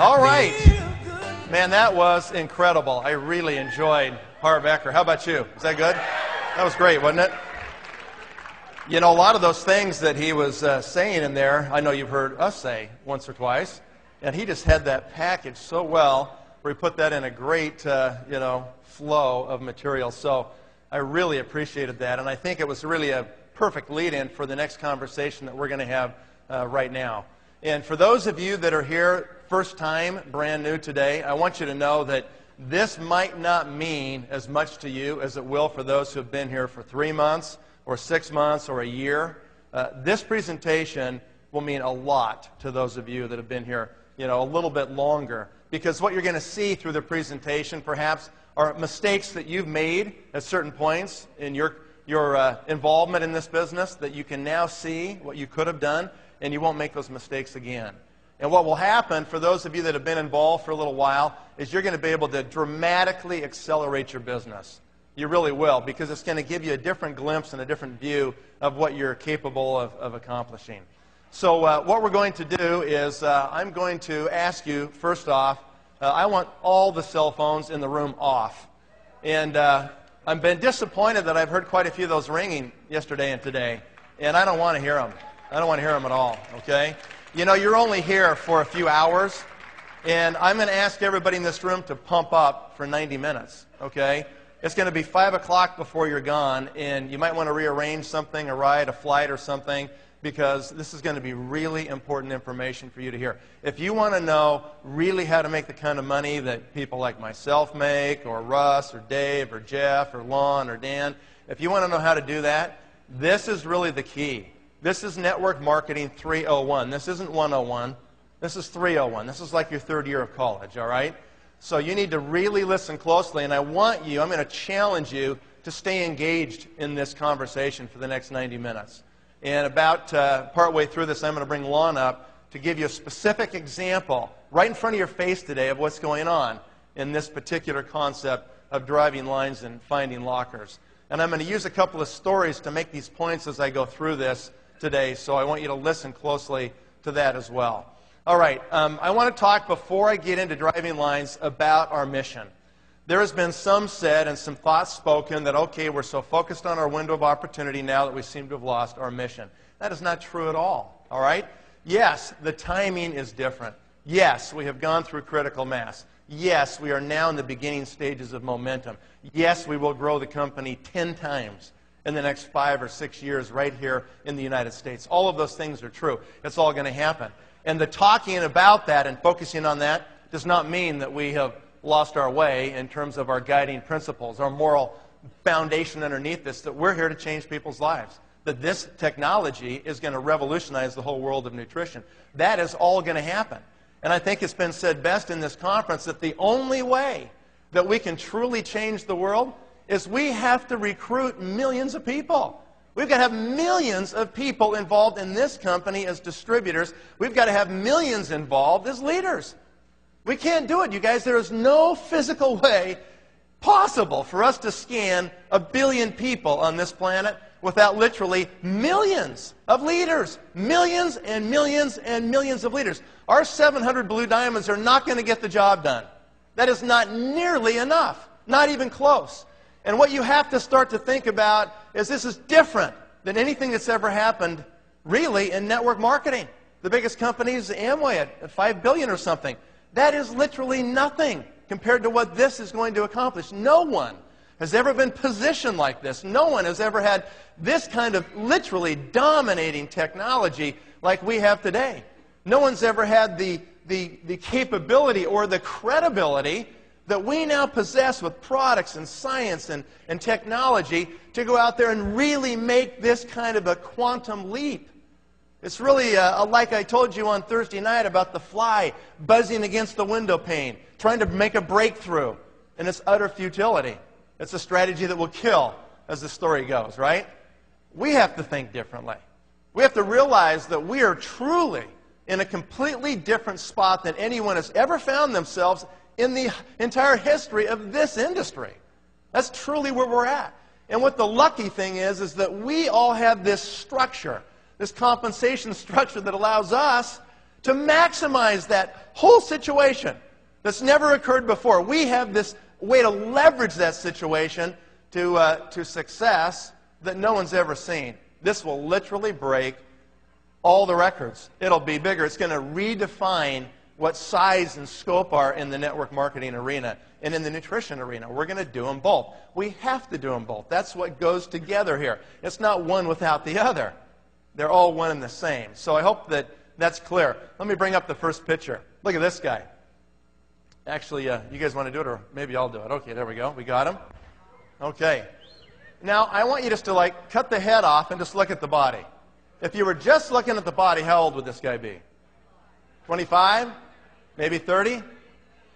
All right. Man, that was incredible. I really enjoyed Harv Eker. How about you? Was that good? That was great, wasn't it? You know, a lot of those things that he was saying in there, I know you've heard us say once or twice, and he just had that package so well where he put that in a great, flow of material. So I really appreciated that, and I think it was really a perfect lead-in for the next conversation that we're going to have right now. And for those of you that are here first time, brand new today, I want you to know that this might not mean as much to you as it will for those who have been here for 3 months or 6 months or a year. This presentation will mean a lot to those of you that have been here, a little bit longer. Because what you're going to see through the presentation perhaps are mistakes that you've made at certain points in your involvement in this business that you can now see what you could have done, and you won't make those mistakes again. And what will happen for those of you that have been involved for a little while is you're going to be able to dramatically accelerate your business. You really will, because it's going to give you a different glimpse and a different view of what you're capable of accomplishing. So what we're going to do is I'm going to ask you, first off, I want all the cell phones in the room off. And I've been disappointed that I've heard quite a few of those ringing yesterday and today, and I don't want to hear them. I don't want to hear them at all, okay? You're only here for a few hours, and I'm going to ask everybody in this room to pump up for 90 minutes, okay? It's going to be 5 o'clock before you're gone, and you might want to rearrange something, a ride, a flight, or something, because this is going to be really important information for you to hear. If you want to know really how to make the kind of money that people like myself make, or Russ, or Dave, or Jeff, or Lon, or Dan, if you want to know how to do that, this is really the key. This is Network Marketing 301. This isn't 101. This is 301. This is like your third year of college, all right? So you need to really listen closely, and I'm going to challenge you to stay engaged in this conversation for the next 90 minutes. And about partway through this, I'm going to bring Lon up to give you a specific example right in front of your face today of what's going on in this particular concept of driving lines and finding lockers. And I'm going to use a couple of stories to make these points as I go through this today, so I want you to listen closely to that as well. All right, I want to talk, before I get into driving lines, about our mission. There has been some said and some thoughts spoken that, okay, we're so focused on our window of opportunity now that we seem to have lost our mission. That is not true at all right? Yes, the timing is different. Yes, we have gone through critical mass. Yes, we are now in the beginning stages of momentum. Yes, we will grow the company 10 times in the next 5 or 6 years right here in the United States. All of those things are true. It's all going to happen. And the talking about that and focusing on that does not mean that we have lost our way in terms of our guiding principles, our moral foundation underneath this, that we're here to change people's lives, that this technology is going to revolutionize the whole world of nutrition. That is all going to happen. And I think it's been said best in this conference that the only way that we can truly change the world is we have to recruit millions of people. We've got to have millions of people involved in this company as distributors. We've got to have millions involved as leaders. We can't do it, you guys. There is no physical way possible for us to scan 1 billion people on this planet without literally millions of leaders. Millions and millions and millions of leaders. Our 700 blue diamonds are not going to get the job done. That is not nearly enough, not even close. And what you have to start to think about is this is different than anything that's ever happened, really, in network marketing. The biggest company is Amway at $5 billion or something. That is literally nothing compared to what this is going to accomplish. No one has ever been positioned like this. No one has ever had this kind of literally dominating technology like we have today. No one's ever had the capability or the credibility that we now possess with products and science and technology to go out there and really make this kind of a quantum leap. It's really like I told you on Thursday night about the fly buzzing against the window pane, trying to make a breakthrough, and its utter futility. It's a strategy that will kill, as the story goes, right? We have to think differently. We have to realize that we are truly in a completely different spot than anyone has ever found themselves in the entire history of this industry. That's truly where we're at. And what the lucky thing is that we all have this structure, this compensation structure that allows us to maximize that whole situation that's never occurred before. We have this way to leverage that situation to success that no one's ever seen. This will literally break all the records. It'll be bigger. It's going to redefine what size and scope are in the network marketing arena and in the nutrition arena. We're going to do them both. We have to do them both. That's what goes together here. It's not one without the other. They're all one and the same. So I hope that that's clear. Let me bring up the first picture. Look at this guy. Actually, you guys want to do it, or maybe I'll do it. Okay, there we go. We got him. Okay. Now, I want you just to, cut the head off and just look at the body. If you were just looking at the body, how old would this guy be? 25? Maybe 30?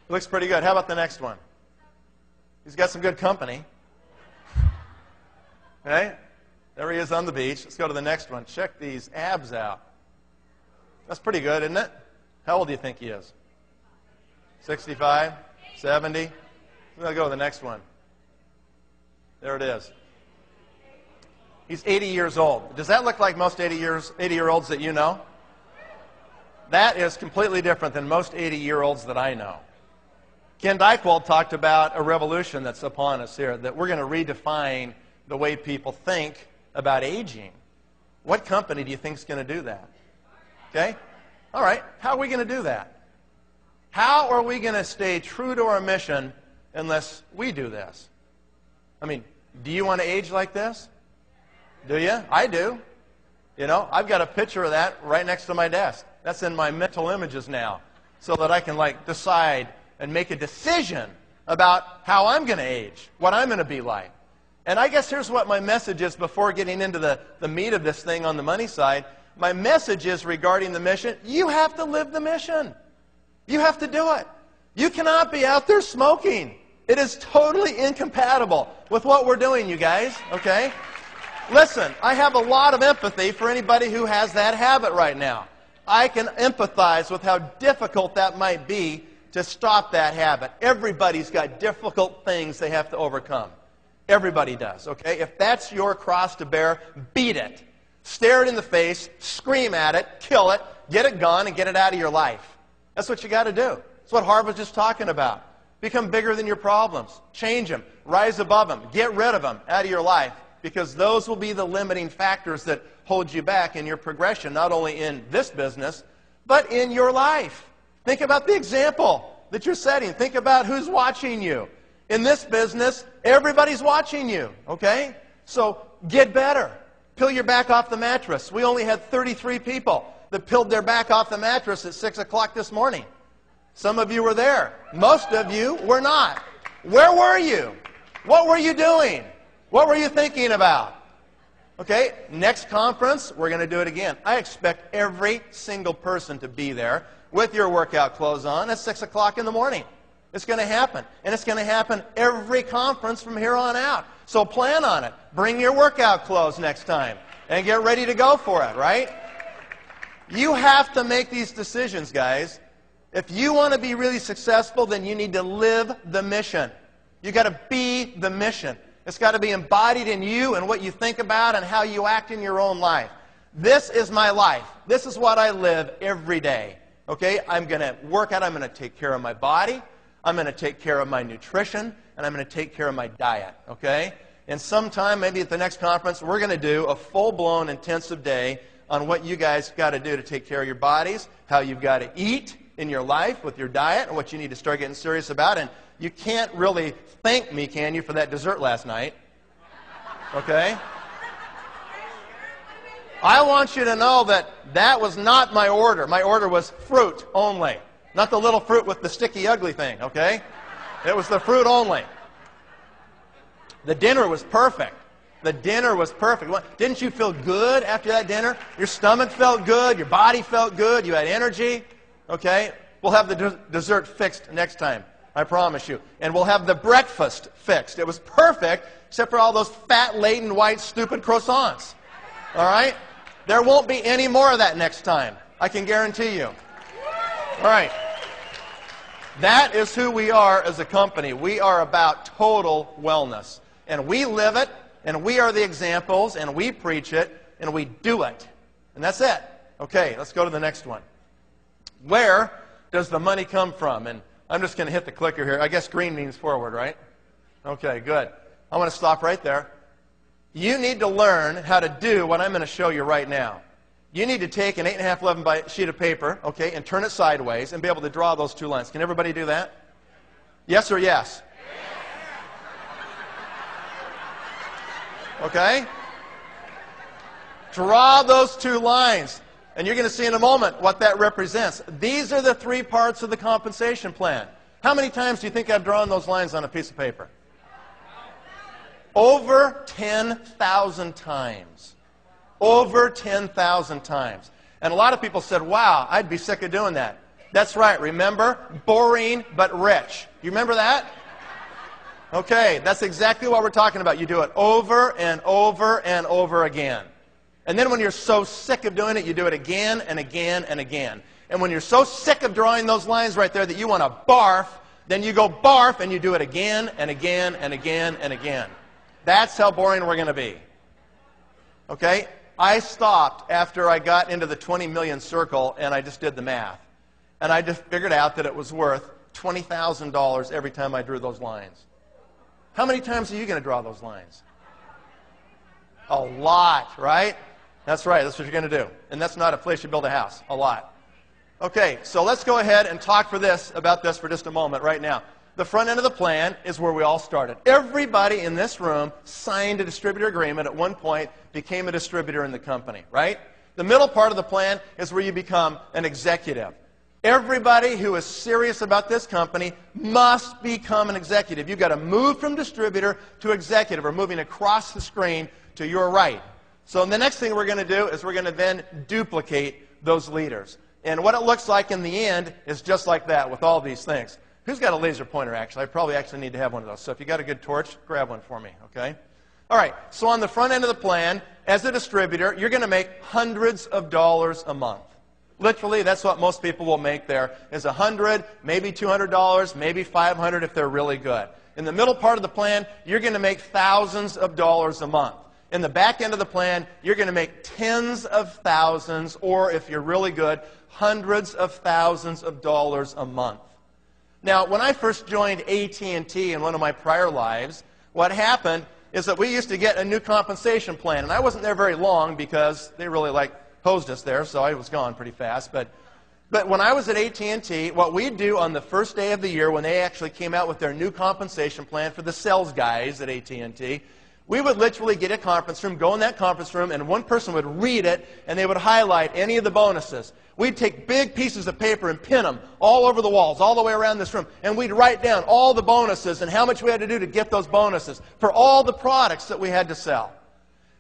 Looks pretty good. How about the next one? He's got some good company. Okay? There he is on the beach. Let's go to the next one. Check these abs out. That's pretty good, isn't it? How old do you think he is? 65? 70? We'll go to the next one. There it is. He's 80 years old. Does that look like most 80-year-olds that you know? That is completely different than most 80-year-olds that I know. Ken Dykewald talked about a revolution that's upon us here, that we're going to redefine the way people think about aging. What company do you think is going to do that? Okay? All right. How are we going to do that? How are we going to stay true to our mission unless we do this? I mean, do you want to age like this? Do you? I do. You know, I've got a picture of that right next to my desk. That's in my mental images now, so that I can decide and make a decision about how I'm going to age, what I'm going to be like. And I guess here's what my message is before getting into the meat of this thing on the money side. My message is regarding the mission. You have to live the mission. You have to do it. You cannot be out there smoking. It is totally incompatible with what we're doing, you guys, okay? Listen, I have a lot of empathy for anybody who has that habit right now. I can empathize with how difficult that might be to stop that habit. Everybody's got difficult things they have to overcome. Everybody does, okay? If that's your cross to bear, beat it. Stare it in the face, scream at it, kill it, get it gone, and get it out of your life. That's what you got to do. That's what Harv was just talking about. Become bigger than your problems. Change them. Rise above them. Get rid of them out of your life, because those will be the limiting factors that hold you back in your progression, not only in this business, but in your life. Think about the example that you're setting. Think about who's watching you. In this business, everybody's watching you, okay? So get better. Peel your back off the mattress. We only had 33 people that peeled their back off the mattress at 6 o'clock this morning. Some of you were there. Most of you were not. Where were you? What were you doing? What were you thinking about? Okay, next conference, we're going to do it again. I expect every single person to be there with your workout clothes on at 6 o'clock in the morning. It's going to happen. And it's going to happen every conference from here on out. So plan on it. Bring your workout clothes next time and get ready to go for it, right? You have to make these decisions, guys. If you want to be really successful, then you need to live the mission. You've got to be the mission. It's got to be embodied in you and what you think about and how you act in your own life. This is my life. This is what I live every day. Okay? I'm going to work out. I'm going to take care of my body. I'm going to take care of my nutrition. And I'm going to take care of my diet. Okay? And sometime, maybe at the next conference, we're going to do a full-blown intensive day on what you guys got to do to take care of your bodies, how you've got to eat in your life with your diet, and what you need to start getting serious about. And you can't really thank me, can you, for that dessert last night? Okay? I want you to know that that was not my order. My order was fruit only. Not the little fruit with the sticky, ugly thing, okay? It was the fruit only. The dinner was perfect. The dinner was perfect. Didn't you feel good after that dinner? Your stomach felt good. Your body felt good. You had energy. Okay? We'll have the dessert fixed next time. I promise you. And we'll have the breakfast fixed. It was perfect, except for all those fat-laden, white, stupid croissants. All right? There won't be any more of that next time. I can guarantee you. All right. That is who we are as a company. We are about total wellness. And we live it, and we are the examples, and we preach it, and we do it. And that's it. Okay, let's go to the next one. Where does the money come from? And I'm just going to hit the clicker here. I guess green means forward, right? Okay, good. I want to stop right there. You need to learn how to do what I'm going to show you right now. You need to take an 8.5 11 by sheet of paper, okay, and turn it sideways and be able to draw those two lines. Can everybody do that? Yes or yes? Okay? Draw those two lines. And you're going to see in a moment what that represents. These are the three parts of the compensation plan. How many times do you think I've drawn those lines on a piece of paper? Over 10,000 times. Over 10,000 times. And a lot of people said, wow, I'd be sick of doing that. That's right. Remember? Boring but rich. You remember that? Okay, that's exactly what we're talking about. You do it over and over and over again. And then when you're so sick of doing it, you do it again and again and again. And when you're so sick of drawing those lines right there that you want to barf, then you go barf and you do it again and again and again and again. That's how boring we're going to be. Okay? I stopped after I got into the 20 million circle and I just did the math. And I just figured out that it was worth $20,000 every time I drew those lines. How many times are you going to draw those lines? A lot, right? That's right. That's what you're going to do. And that's not a place you build a house. A lot. Okay, so let's go ahead and talk about this for just a moment right now. The front end of the plan is where we all started. Everybody in this room signed a distributor agreement at one point, became a distributor in the company, right? The middle part of the plan is where you become an executive. Everybody who is serious about this company must become an executive. You've got to move from distributor to executive, or moving across the screen to your right. So the next thing we're going to do is we're going to then duplicate those leaders. And what it looks like in the end is just like that with all these things. Who's got a laser pointer, actually? I probably actually need to have one of those. So if you got a good torch, grab one for me, okay? All right, so on the front end of the plan, as a distributor, you're going to make hundreds of dollars a month. Literally, that's what most people will make there, is $100, maybe $200, maybe $500 if they're really good. In the middle part of the plan, you're going to make thousands of dollars a month. In the back end of the plan, you're going to make tens of thousands, or if you're really good, hundreds of thousands of dollars a month. Now, when I first joined AT&T in one of my prior lives, what happened is that we used to get a new compensation plan. And I wasn't there very long because they really hosed us there, so I was gone pretty fast. But when I was at AT&T, what we'd do on the first day of the year when they actually came out with their new compensation plan for the sales guys at AT&T, we would literally get a conference room, go in that conference room, and one person would read it, and they would highlight any of the bonuses. We'd take big pieces of paper and pin them all over the walls, all the way around this room, and we'd write down all the bonuses and how much we had to do to get those bonuses for all the products that we had to sell.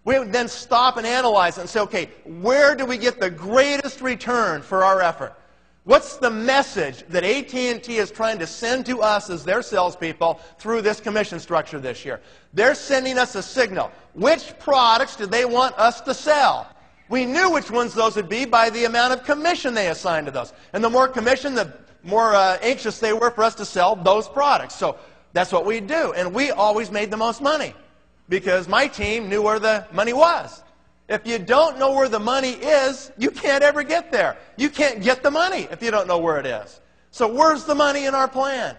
We would then stop and analyze it and say, okay, where do we get the greatest return for our effort? What's the message that AT&T is trying to send to us as their salespeople through this commission structure this year? They're sending us a signal. Which products do they want us to sell? We knew which ones those would be by the amount of commission they assigned to those. And the more commission, the more anxious they were for us to sell those products. So that's what we do. And we always made the most money because my team knew where the money was. If you don't know where the money is, you can't ever get there. You can't get the money if you don't know where it is. So where's the money in our plan?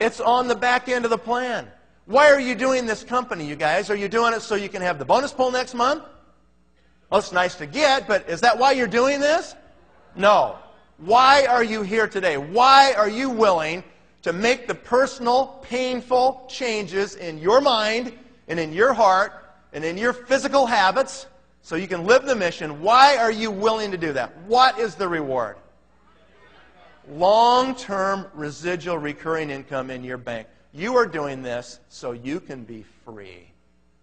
It's on the back end of the plan. Why are you doing this company, you guys? Are you doing it so you can have the bonus pool next month? Well, it's nice to get, but is that why you're doing this? No. Why are you here today? Why are you willing to make the personal, painful changes in your mind and in your heart and in your physical habits so you can live the mission? Why are you willing to do that? What is the reward? Long-term residual recurring income in your bank. You are doing this so you can be free.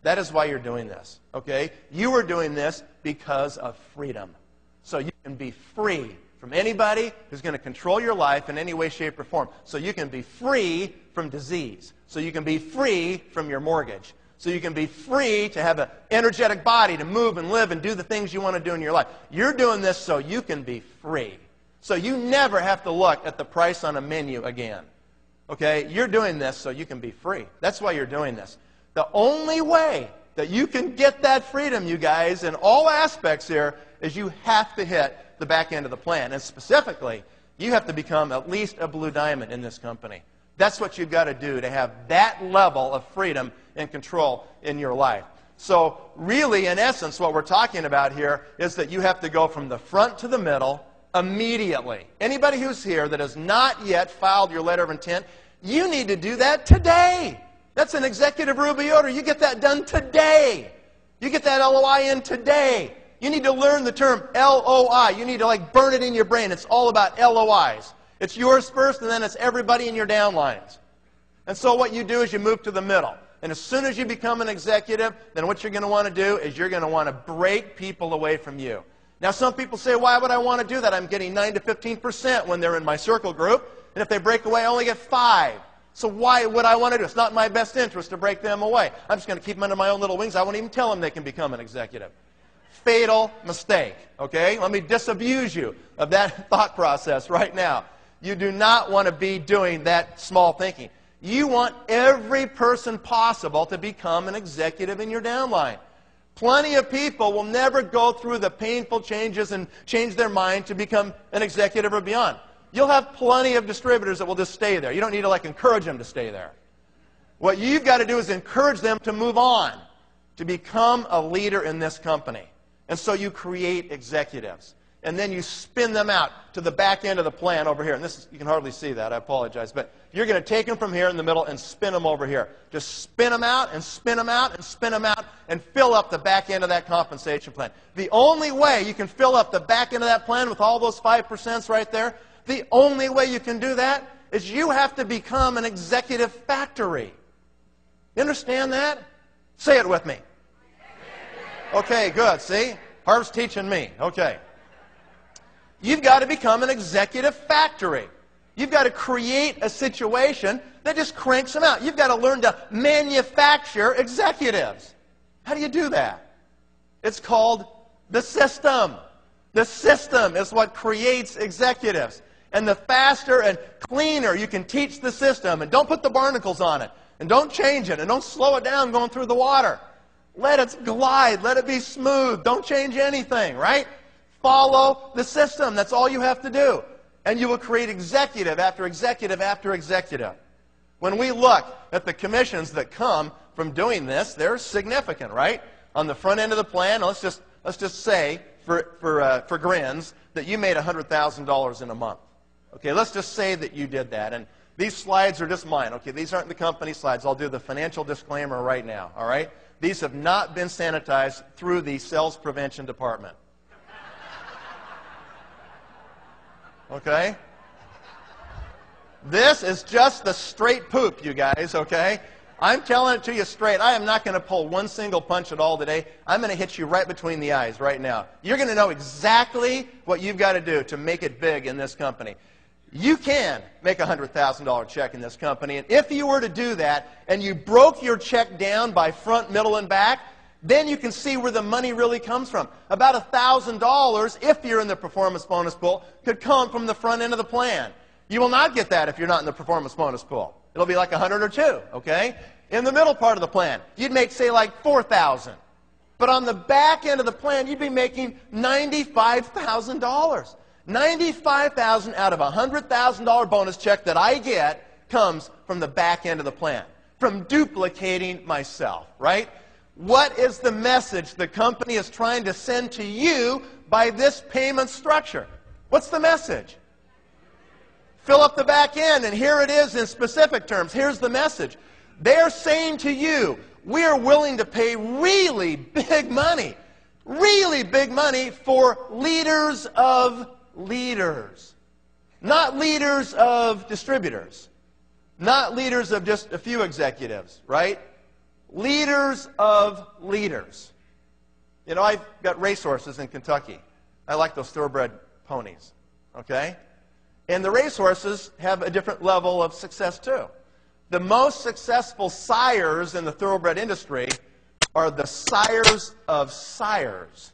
That is why you're doing this, okay? You are doing this because of freedom. So you can be free from anybody who's going to control your life in any way, shape, or form. So you can be free from disease. So you can be free from your mortgage. So you can be free to have an energetic body to move and live and do the things you want to do in your life. You're doing this so you can be free. So you never have to look at the price on a menu again. Okay? You're doing this so you can be free. That's why you're doing this. The only way that you can get that freedom, you guys, in all aspects here, is you have to hit the back end of the plan. And specifically, you have to become at least a blue diamond in this company. That's what you've got to do to have that level of freedom and control in your life. So really, in essence, what we're talking about here is that you have to go from the front to the middle immediately. Anybody who's here that has not yet filed your letter of intent, you need to do that today. That's an executive Ruby order. You get that done today. You get that LOI in today. You need to learn the term LOI. You need to burn it in your brain. It's all about LOIs. It's yours first, and then it's everybody in your downlines. And so what you do is you move to the middle. And as soon as you become an executive, then what you're going to want to do is you're going to want to break people away from you. Now, some people say, why would I want to do that? I'm getting 9 to 15% when they're in my circle group. And if they break away, I only get 5. So why would I want to do it? It's not in my best interest to break them away. I'm just going to keep them under my own little wings. I won't even tell them they can become an executive. Fatal mistake, okay? Let me disabuse you of that thought process right now. You do not want to be doing that small thinking. You want every person possible to become an executive in your downline. Plenty of people will never go through the painful changes and change their mind to become an executive or beyond. You'll have plenty of distributors that will just stay there. You don't need to encourage them to stay there. What you've got to do is encourage them to move on, to become a leader in this company. And so you create executives. And then you spin them out to the back end of the plan over here. And this is, you can hardly see that, I apologize. But you're going to take them from here in the middle and spin them over here. Just spin them out and spin them out and spin them out and fill up the back end of that compensation plan. The only way you can fill up the back end of that plan with all those 5% right there, the only way you can do that is you have to become an executive factory. You understand that? Say it with me. Okay, good. See? Harv's teaching me. Okay. You've got to become an executive factory. You've got to create a situation that just cranks them out. You've got to learn to manufacture executives. How do you do that? It's called the system. The system is what creates executives. And the faster and cleaner you can teach the system, and don't put the barnacles on it, and don't change it, and don't slow it down going through the water. Let it glide. Let it be smooth. Don't change anything, right? Follow the system. That's all you have to do. And you will create executive after executive after executive. When we look at the commissions that come from doing this, they're significant, right? On the front end of the plan, let's just say, for grins, that you made $100,000 in a month. Okay, let's just say that you did that. And these slides are just mine. Okay, these aren't the company slides. I'll do the financial disclaimer right now, all right? These have not been sanitized through the sales prevention department. Okay? This is just the straight poop, you guys, okay? I'm telling it to you straight. I am not going to pull one single punch at all today. I'm going to hit you right between the eyes right now. You're going to know exactly what you've got to do to make it big in this company. You can make a $100,000 check in this company, and if you were to do that, and you broke your check down by front, middle, and back, then you can see where the money really comes from. About $1,000, if you're in the performance bonus pool, could come from the front end of the plan. You will not get that if you're not in the performance bonus pool. It'll be like 100 or 2, okay? In the middle part of the plan, you'd make, say, like $4,000. But on the back end of the plan, you'd be making $95,000. $95,000 out of a $100,000 bonus check that I get comes from the back end of the plan, from duplicating myself, right? What is the message the company is trying to send to you by this payment structure? What's the message? Fill up the back end, and here it is in specific terms. Here's the message. They're saying to you, we're willing to pay really big money for leaders of leaders. Not leaders of distributors. Not leaders of just a few executives, right? Leaders of leaders. You know, I've got racehorses in Kentucky. I like those thoroughbred ponies, okay? And the racehorses have a different level of success too. The most successful sires in the thoroughbred industry are the sires of sires.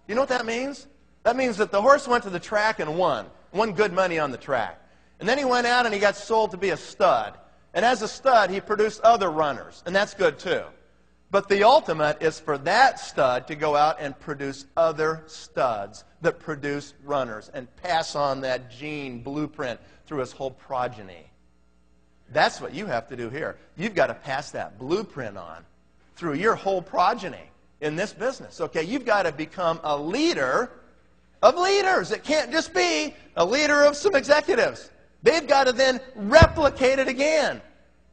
You know what that means? That means that the horse went to the track and won good money on the track. And then he went out and he got sold to be a stud. And as a stud, he produced other runners, and that's good too. But the ultimate is for that stud to go out and produce other studs that produce runners and pass on that gene blueprint through his whole progeny. That's what you have to do here. You've got to pass that blueprint on through your whole progeny in this business. Okay, you've got to become a leader of leaders. It can't just be a leader of some executives. They've got to then replicate it again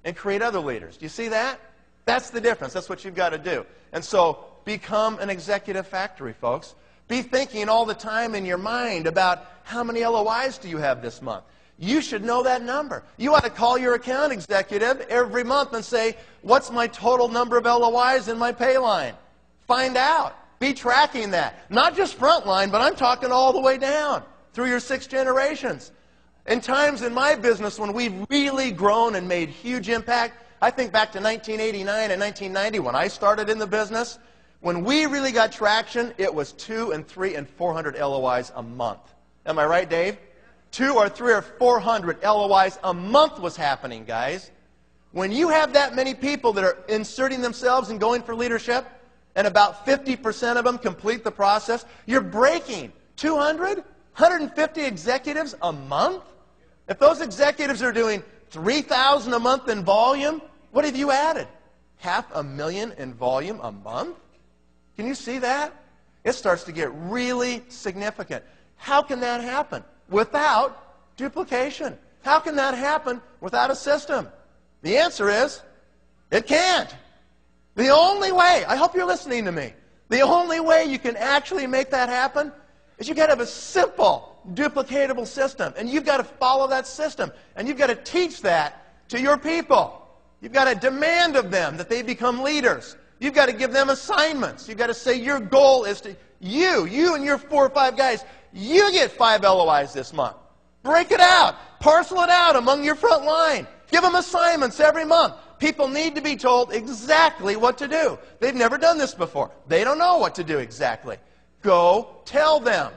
and create other leaders. Do you see that? That's the difference. That's what you've got to do. And so become an executive factory, folks. Be thinking all the time in your mind about how many LOIs do you have this month. You should know that number. You ought to call your account executive every month and say, what's my total number of LOIs in my pay line? Find out. Be tracking that. Not just frontline, but I'm talking all the way down through your 6 generations. In times in my business when we've really grown and made huge impact, I think back to 1989 and 1990 when I started in the business. When we really got traction, it was 200 and 300 and 400 LOIs a month. Am I right, Dave? 200 or 300 or 400 LOIs a month was happening, guys. When you have that many people that are inserting themselves and going for leadership, and about 50% of them complete the process, you're breaking 200, 150 executives a month? If those executives are doing 3,000 a month in volume, what have you added? 500,000 in volume a month? Can you see that? It starts to get really significant. How can that happen without duplication? How can that happen without a system? The answer is, it can't. The only way, I hope you're listening to me, the only way you can actually make that happen is you've got to have a simple, duplicatable system. And you've got to follow that system. And you've got to teach that to your people. You've got to demand of them that they become leaders. You've got to give them assignments. You've got to say your goal is to, you and your 4 or 5 guys, you get 5 LOIs this month. Break it out. Parcel it out among your front line. Give them assignments every month. People need to be told exactly what to do. They've never done this before. They don't know what to do exactly. Go tell them.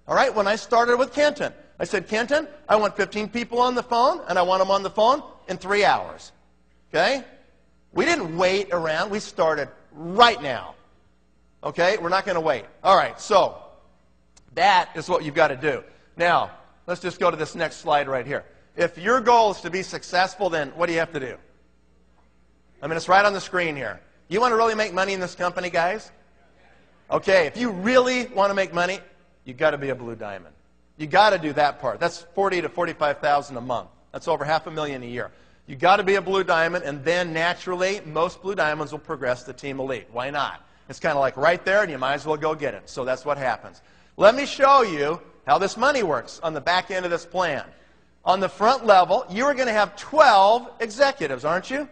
All right, when I started with Kenton, I said, Kenton, I want 15 people on the phone, and I want them on the phone in 3 hours. Okay? We didn't wait around. We started right now. Okay? We're not going to wait. All right, so that is what you've got to do. Now, let's just go to this next slide right here. If your goal is to be successful, then what do you have to do? I mean, it's right on the screen here. You want to really make money in this company, guys? Okay, if you really want to make money, you've got to be a Blue Diamond. You've got to do that part. That's $40,000 to $45,000 a month. That's over $500,000 a year. You've got to be a Blue Diamond, and then naturally, most Blue Diamonds will progress to Team Elite. Why not? It's kind of like right there, and you might as well go get it. So that's what happens. Let me show you how this money works on the back end of this plan. On the front level, you are going to have 12 executives, aren't you?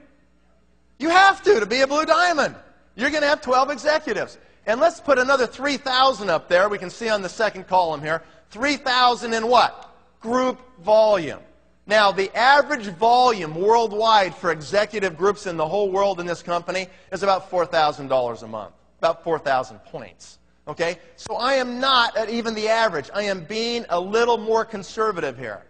You have to be a Blue Diamond. You're going to have 12 executives. And let's put another 3,000 up there. We can see on the second column here. 3,000 in what? Group volume. Now, the average volume worldwide for executive groups in the whole world in this company is about $4,000 a month. About 4,000 points. Okay? So I am not at even the average. I am being a little more conservative here.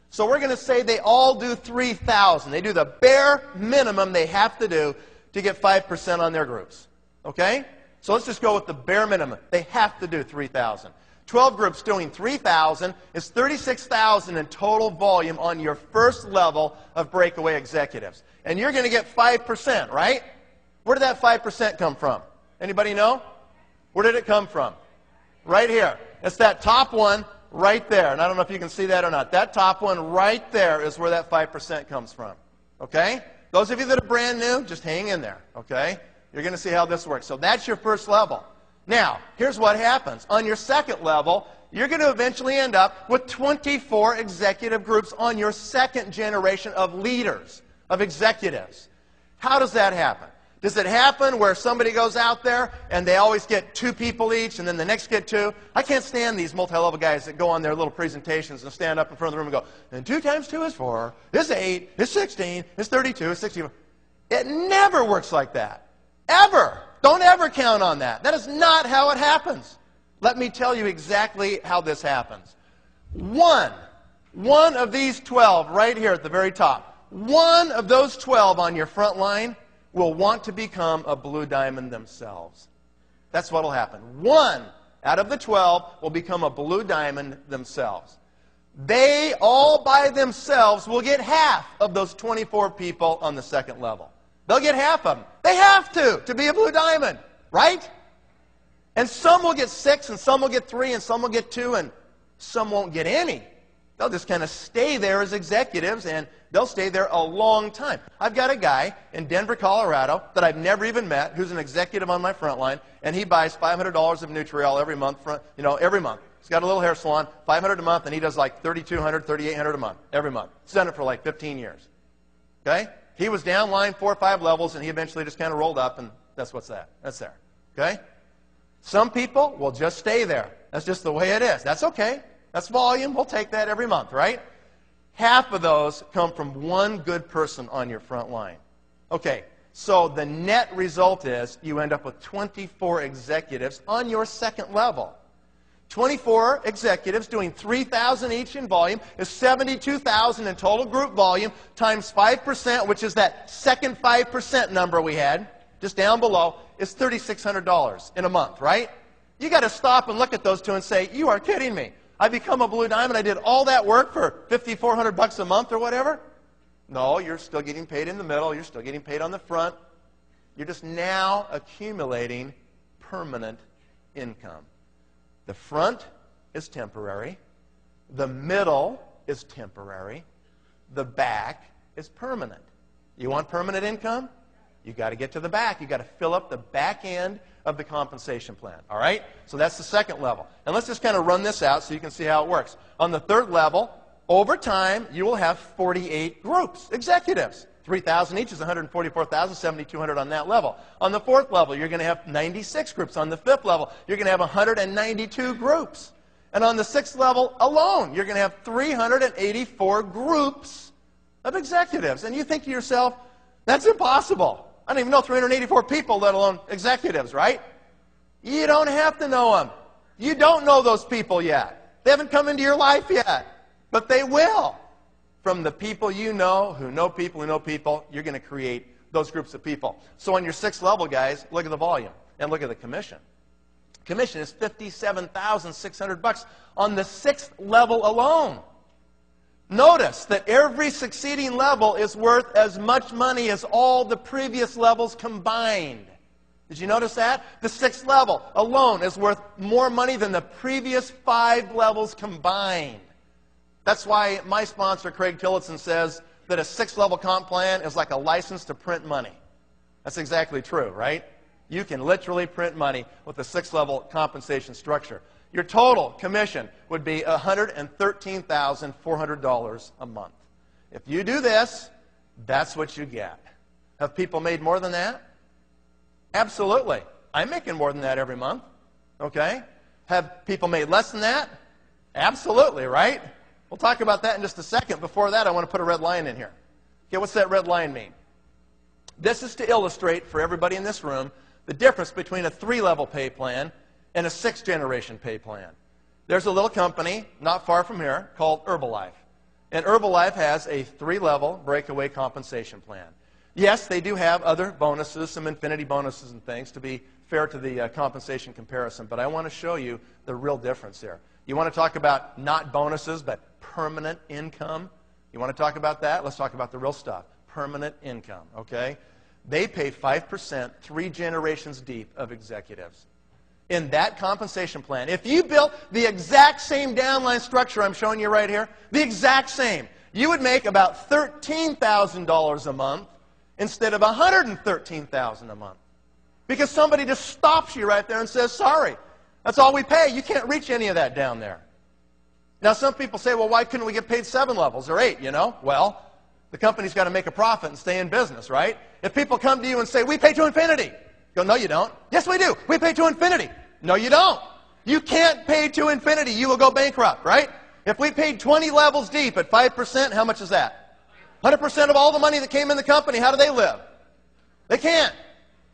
So we're going to say they all do 3,000. They do the bare minimum they have to do to get 5% on their groups. Okay? So let's just go with the bare minimum. They have to do 3,000. 12 groups doing 3,000 is 36,000 in total volume on your first level of breakaway executives. And you're going to get 5%, right? Where did that 5% come from? Anybody know? Where did it come from? Right here. It's that top one right there. And I don't know if you can see that or not. That top one right there is where that 5% comes from. Okay? Those of you that are brand new, just hang in there. Okay? You're going to see how this works. So that's your first level. Now, here's what happens. On your second level, you're going to eventually end up with 24 executive groups on your second generation of leaders, of executives. How does that happen? Does it happen where somebody goes out there and they always get 2 people each and then the next get 2? I can't stand these multi-level guys that go on their little presentations and stand up in front of the room and go, and 2 times 2 is 4, it's 8, it's 16, it's 32, it's 64. It never works like that. Ever. Don't ever count on that. That is not how it happens. Let me tell you exactly how this happens. One of these 12 right here at the very top, one of those 12 on your front line will want to become a blue diamond themselves. That's what will happen. 1 out of the 12 will become a blue diamond themselves. They all by themselves will get half of those 24 people on the second level. They'll get half of them. They have to be a blue diamond, right? And some will get 6, and some will get 3, and some will get 2, and some won't get any. They'll just kind of stay there as executives, and they'll stay there a long time. I've got a guy in Denver, Colorado, that I've never even met, who's an executive on my front line, and he buys $500 of Nutriol every month. Every month. He's got a little hair salon, $500 a month, and he does like $3,200, $3,800 a month every month. He's done it for like 15 years. Okay? He was down line 4 or 5 levels, and he eventually just kind of rolled up, and that's what's that. That's there. Okay? Some people will just stay there. That's just the way it is. That's okay. That's volume. We'll take that every month, right? Half of those come from one good person on your front line. Okay, so the net result is you end up with 24 executives on your second level. 24 executives doing 3,000 each in volume is 72,000 in total group volume times 5%, which is that second 5% number we had, just down below, is $3,600 in a month, right? You got to stop and look at those two and say, you are kidding me. I become a blue diamond, I did all that work for $5,400 a month or whatever? No, you're still getting paid in the middle, you're still getting paid on the front. You're just now accumulating permanent income. The front is temporary, the middle is temporary, the back is permanent. You want permanent income? You got to get to the back. You got to fill up the back end of the compensation plan. All right? So that's the second level. And let's just kind of run this out so you can see how it works. On the third level, over time, you will have 48 groups, executives. 3,000 each is 144,000, 7,200 on that level. On the fourth level, you're going to have 96 groups. On the fifth level, you're going to have 192 groups. And on the sixth level alone, you're going to have 384 groups of executives. And you think to yourself, that's impossible. I don't even know 384 people, let alone executives, right? You don't have to know them. You don't know those people yet. They haven't come into your life yet. But they will. From the people you know, who know people, you're going to create those groups of people. So on your sixth level, guys, look at the volume and look at the commission. Commission is $57,600 on the sixth level alone. Notice that every succeeding level is worth as much money as all the previous levels combined. Did you notice that? The sixth level alone is worth more money than the previous 5 levels combined. That's why my sponsor, Craig Tillotson, says that a 6-level comp plan is like a license to print money. That's exactly true, right? You can literally print money with a 6-level compensation structure. Your total commission would be $113,400 a month. If you do this, that's what you get. Have people made more than that? Absolutely. I'm making more than that every month. Okay? Have people made less than that? Absolutely, right? We'll talk about that in just a second. Before that, I want to put a red line in here. Okay, what's that red line mean? This is to illustrate for everybody in this room the difference between a 3-level pay plan and a 6th-generation pay plan. There's a little company not far from here called Herbalife. And Herbalife has a 3-level breakaway compensation plan. Yes, they do have other bonuses, some infinity bonuses and things to be fair to the compensation comparison, but I want to show you the real difference here. You want to talk about not bonuses, but permanent income? You want to talk about that? Let's talk about the real stuff. Permanent income, okay? They pay 5% 3 generations deep of executives. In that compensation plan, if you built the exact same downline structure I'm showing you right here, the exact same, you would make about $13,000 a month instead of $113,000 a month. Because somebody just stops you right there and says, sorry, that's all we pay. You can't reach any of that down there. Now, some people say, well, why couldn't we get paid 7 levels or 8, you know? Well, the company's got to make a profit and stay in business, right? If people come to you and say, we pay to infinity, you go, no, you don't. Yes, we do. We pay to infinity. No, you don't. You can't pay to infinity. You will go bankrupt, right? If we paid 20 levels deep at 5%, how much is that? 100% of all the money that came in the company, how do they live? They can't.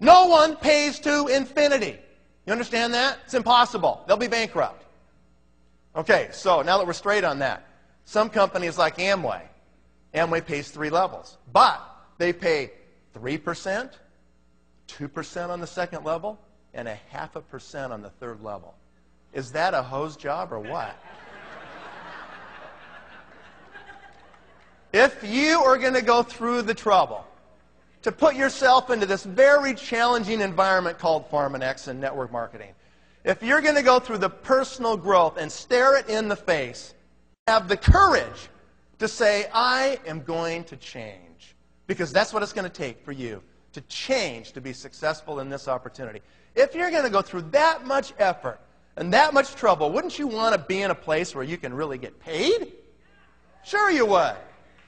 No one pays to infinity. You understand that? It's impossible. They'll be bankrupt. Okay, so now that we're straight on that, some companies like Amway pays 3 levels, but they pay 3%, 2% on the second level, and 0.5% on the third level. Is that a hose job or what? If you are going to go through the trouble to put yourself into this very challenging environment called Pharmanex and network marketing, if you're going to go through the personal growth and stare it in the face, have the courage to say, I am going to change. Because that's what it's going to take for you to change to be successful in this opportunity. If you're going to go through that much effort and that much trouble, wouldn't you want to be in a place where you can really get paid? Sure you would.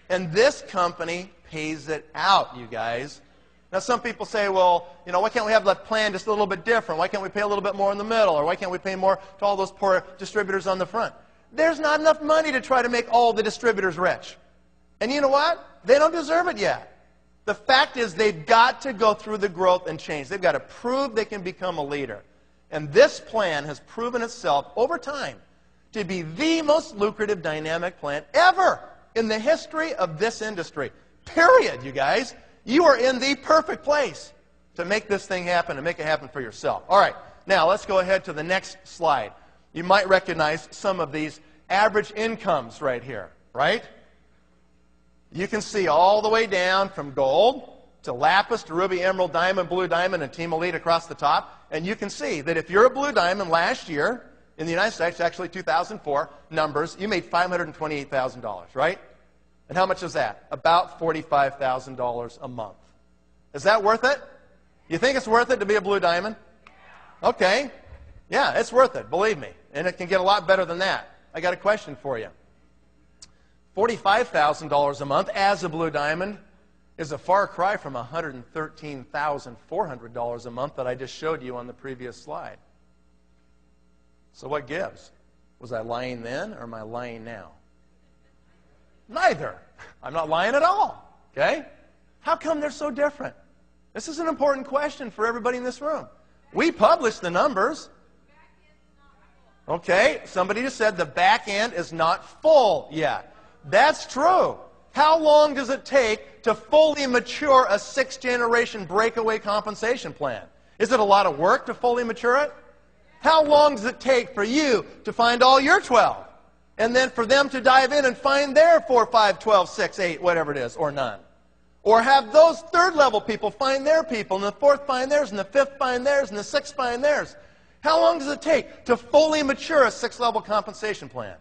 And this company pays it out, you guys. Now, some people say, well, why can't we have that plan just a little bit different? Why can't we pay a little bit more in the middle? Or why can't we pay more to all those poor distributors on the front? There's not enough money to try to make all the distributors rich. And you know what? They don't deserve it yet. The fact is they've got to go through the growth and change. They've got to prove they can become a leader. And this plan has proven itself over time to be the most lucrative dynamic plan ever in the history of this industry. Period, you guys. You are in the perfect place to make this thing happen and make it happen for yourself. All right, now let's go ahead to the next slide. You might recognize some of these average incomes right here, right? You can see all the way down from gold to lapis to ruby, emerald, diamond, blue diamond, and team elite across the top. And you can see that if you're a blue diamond last year, in the United States, actually 2004 numbers, you made $528,000, right? And how much is that? About $45,000 a month. Is that worth it? You think it's worth it to be a blue diamond? Okay. Yeah, it's worth it, believe me. And it can get a lot better than that. I got a question for you. $45,000 a month as a blue diamond is a far cry from $113,400 a month that I just showed you on the previous slide. So what gives? Was I lying then or am I lying now? Neither. I'm not lying at all. Okay? How come they're so different? This is an important question for everybody in this room. We publish the numbers. Okay, somebody just said the back end is not full yet. That's true. How long does it take to fully mature a sixth-generation breakaway compensation plan? Is it a lot of work to fully mature it? How long does it take for you to find all your 12? And then for them to dive in and find their 4, 5, 12, 6, 8, whatever it is, or none. Or have those third-level people find their people, and the fourth find theirs, and the fifth find theirs, and the sixth find theirs. How long does it take to fully mature a six-level compensation plan?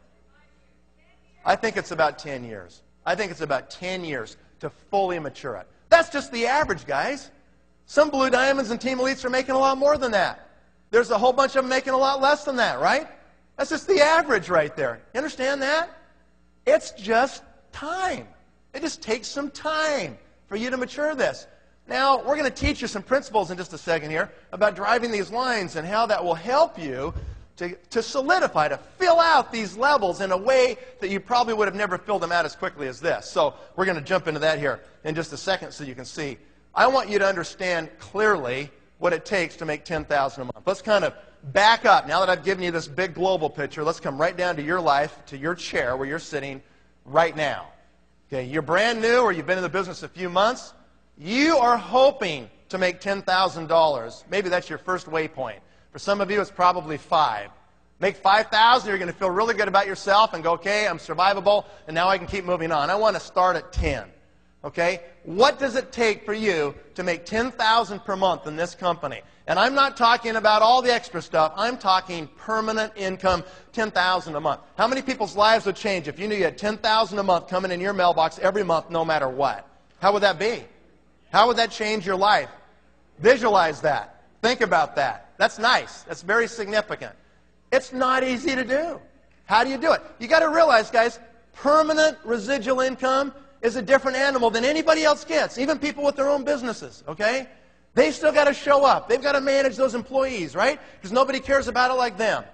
I think it's about 10 years. I think it's about 10 years to fully mature it. That's just the average, guys. Some blue diamonds and team elites are making a lot more than that. There's a whole bunch of them making a lot less than that, right? That's just the average right there. You understand that? It's just time. It just takes some time for you to mature this. Now, we're going to teach you some principles in just a second here about driving these lines and how that will help you to solidify, to fill out these levels in a way that you probably would have never filled them out as quickly as this. So we're going to jump into that here in just a second so you can see. I want you to understand clearly what it takes to make $10,000 a month. Let's kind of back up. Now that I've given you this big global picture, let's come right down to your life, to your chair where you're sitting right now. Okay, you're brand new or you've been in the business a few months. You are hoping to make $10,000. Maybe that's your first waypoint. For some of you, it's probably 5. Make 5,000, you're going to feel really good about yourself and go, okay, I'm survivable, and now I can keep moving on. I want to start at 10. Okay? What does it take for you to make $10,000 per month in this company? And I'm not talking about all the extra stuff. I'm talking permanent income, $10,000 a month. How many people's lives would change if you knew you had $10,000 a month coming in your mailbox every month, no matter what? How would that be? How would that change your life? Visualize that. Think about that. That's nice. That's very significant. It's not easy to do. How do you do it? You got to realize, guys, permanent residual income is a different animal than anybody else gets, even people with their own businesses, okay? They still got to show up. They've got to manage those employees, right? Because nobody cares about it like them.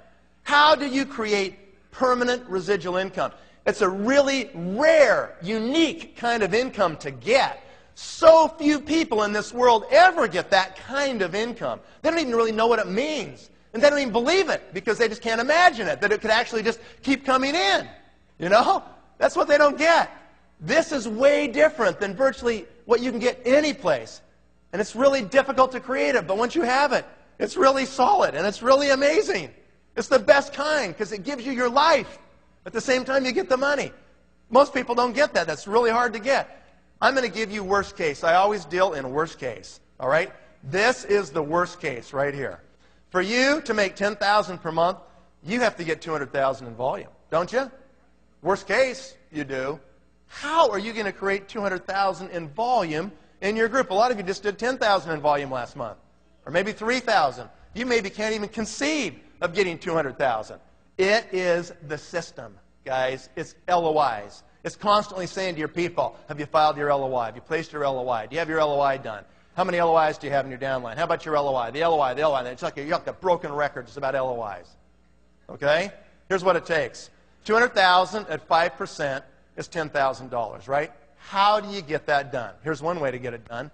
How do you create permanent residual income? It's a really rare, unique kind of income to get. So few people in this world ever get that kind of income. They don't even really know what it means. And they don't even believe it because they just can't imagine it, that it could actually just keep coming in. You know? That's what they don't get. This is way different than virtually what you can get any place. And it's really difficult to create it, but once you have it, it's really solid and it's really amazing. It's the best kind because it gives you your life. At the same time, you get the money. Most people don't get that. That's really hard to get. I'm going to give you worst case. I always deal in worst case. All right? This is the worst case right here. For you to make $10,000 per month, you have to get $200,000 in volume, don't you? Worst case, you do. How are you going to create $200,000 in volume in your group? A lot of you just did $10,000 in volume last month, or maybe $3,000. You maybe can't even conceive of getting $200,000. It is the system, guys. It's LOIs. It's constantly saying to your people, have you filed your LOI? Have you placed your LOI? Do you have your LOI done? How many LOIs do you have in your downline? How about your LOI? The LOI, the LOI. It's like you've got broken records about LOIs. Okay? Here's what it takes. $200,000 at 5% is $10,000, right? How do you get that done? Here's one way to get it done.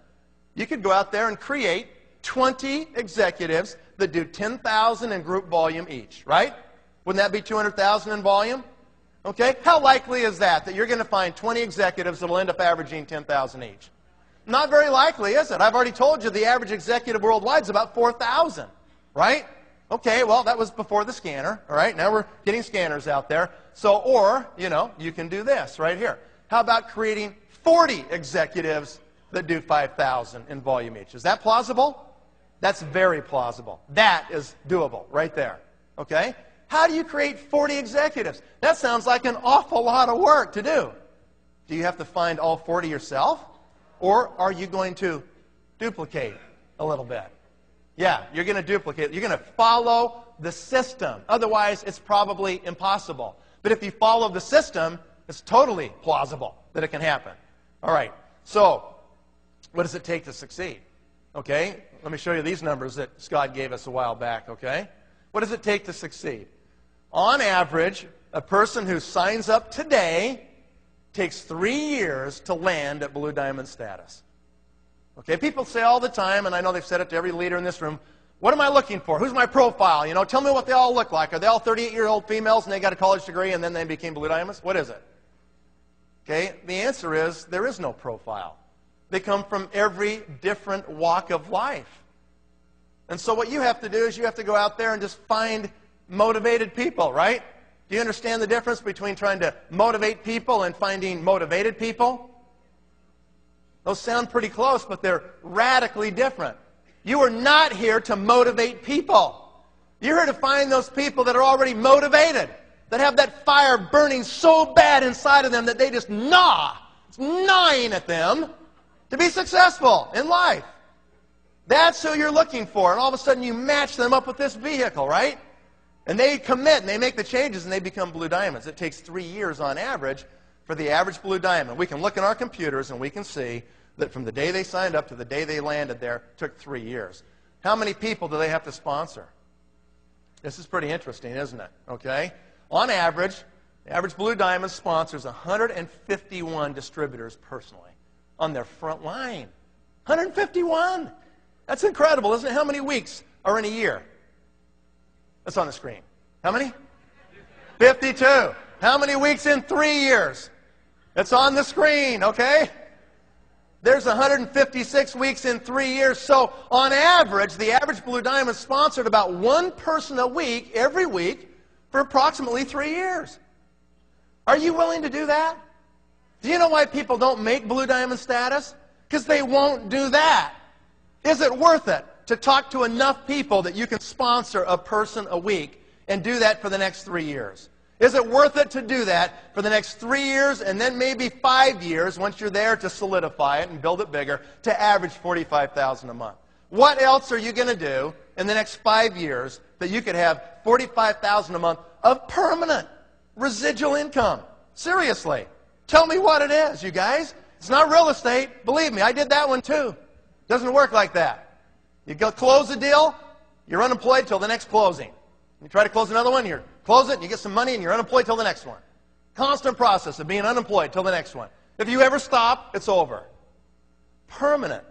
You could go out there and create 20 executives that do $10,000 in group volume each, right? Wouldn't that be $200,000 in volume? Okay? How likely is that you're going to find 20 executives that will end up averaging $10,000 each? Not very likely, is it? I've already told you the average executive worldwide is about 4,000, right? Okay, well, that was before the scanner, all right? Now we're getting scanners out there. So, or, you can do this right here. How about creating 40 executives that do 5,000 in volume each? Is that plausible? That's very plausible. That is doable right there, okay? How do you create 40 executives? That sounds like an awful lot of work to do. Do you have to find all 40 yourself? Or are you going to duplicate a little bit? Yeah, you're going to duplicate. You're going to follow the system. Otherwise, it's probably impossible. But if you follow the system, it's totally plausible that it can happen. All right, so what does it take to succeed? Okay, let me show you these numbers that Scott gave us a while back, okay? What does it take to succeed? On average, a person who signs up today takes 3 years to land at Blue Diamond status. Okay, people say all the time, and I know they've said it to every leader in this room, what am I looking for? Who's my profile? Tell me what they all look like. Are they all 38-year-old females and they got a college degree and then they became Blue Diamonds? What is it? Okay, the answer is there is no profile. They come from every different walk of life. And so what you have to do is you have to go out there and just find motivated people, right? Do you understand the difference between trying to motivate people and finding motivated people? Those sound pretty close, but they're radically different. You are not here to motivate people. You're here to find those people that are already motivated, that have that fire burning so bad inside of them that they just it's gnawing at them to be successful in life. That's who you're looking for, and all of a sudden you match them up with this vehicle, right? And they commit, and they make the changes, and they become Blue Diamonds. It takes 3 years on average for the average Blue Diamond. We can look in our computers, and we can see that from the day they signed up to the day they landed there took 3 years. How many people do they have to sponsor? This is pretty interesting, isn't it? Okay? On average, the average Blue Diamond sponsors 151 distributors personally on their front line. 151! That's incredible, isn't it? How many weeks are in a year? That's on the screen. How many? 52. How many weeks in 3 years? It's on the screen, okay? There's 156 weeks in 3 years. So on average, the average Blue Diamond sponsored about one person a week, every week, for approximately 3 years. Are you willing to do that? Do you know why people don't make Blue Diamond status? Because they won't do that. Is it worth it to talk to enough people that you can sponsor a person a week and do that for the next 3 years? Is it worth it to do that for the next 3 years and then maybe 5 years, once you're there, to solidify it and build it bigger, to average $45,000 a month? What else are you going to do in the next 5 years that you could have $45,000 a month of permanent residual income? Seriously. Tell me what it is, you guys. It's not real estate. Believe me, I did that one too. Doesn't work like that. You go close a deal, you're unemployed till the next closing. You try to close another one, you close it, and you get some money, and you're unemployed till the next one. Constant process of being unemployed till the next one. If you ever stop, it's over. Permanent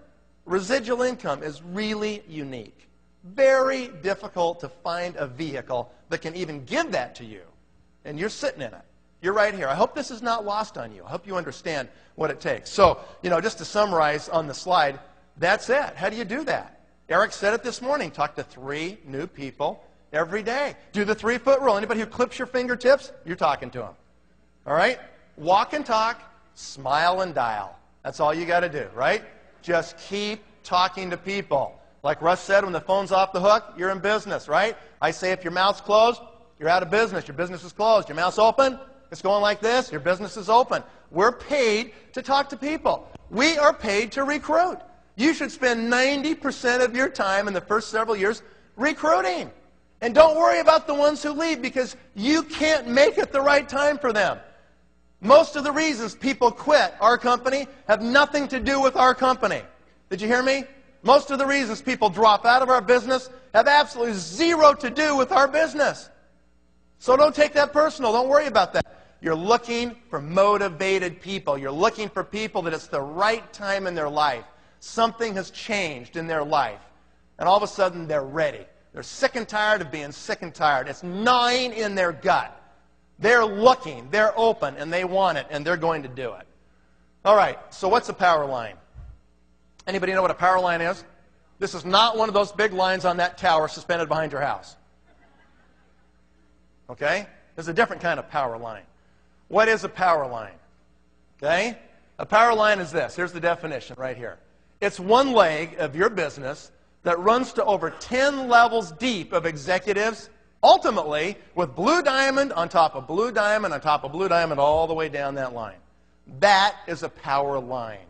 residual income is really unique. Very difficult to find a vehicle that can even give that to you. And you're sitting in it. You're right here. I hope this is not lost on you. I hope you understand what it takes. So, just to summarize on the slide, That's it. How do you do that? Eric said it this morning. Talk to 3 new people every day. Do the 3-foot rule. Anybody who clips your fingertips, you're talking to them. All right? Walk and talk, smile and dial. That's all you got to do, right? Just keep talking to people. Like Russ said, when the phone's off the hook, you're in business, right? I say if your mouth's closed, you're out of business. Your business is closed. Your mouth's open, it's going like this. Your business is open. We're paid to talk to people. We are paid to recruit. You should spend 90% of your time in the first several years recruiting. And don't worry about the ones who leave because you can't make it the right time for them. Most of the reasons people quit our company have nothing to do with our company. Did you hear me? Most of the reasons people drop out of our business have absolutely zero to do with our business. So don't take that personal. Don't worry about that. You're looking for motivated people. You're looking for people that it's the right time in their life. Something has changed in their life. And all of a sudden, they're ready. They're sick and tired of being sick and tired. It's gnawing in their gut. They're looking, they're open, and they want it, and they're going to do it. All right, so what's a power line? Anybody know what a power line is? This is not one of those big lines on that tower suspended behind your house. Okay? There's a different kind of power line. What is a power line? Okay? A power line is this. Here's the definition right here. It's one leg of your business that runs to over 10 levels deep of executives, ultimately with blue diamond on top of blue diamond on top of blue diamond all the way down that line. That is a power line.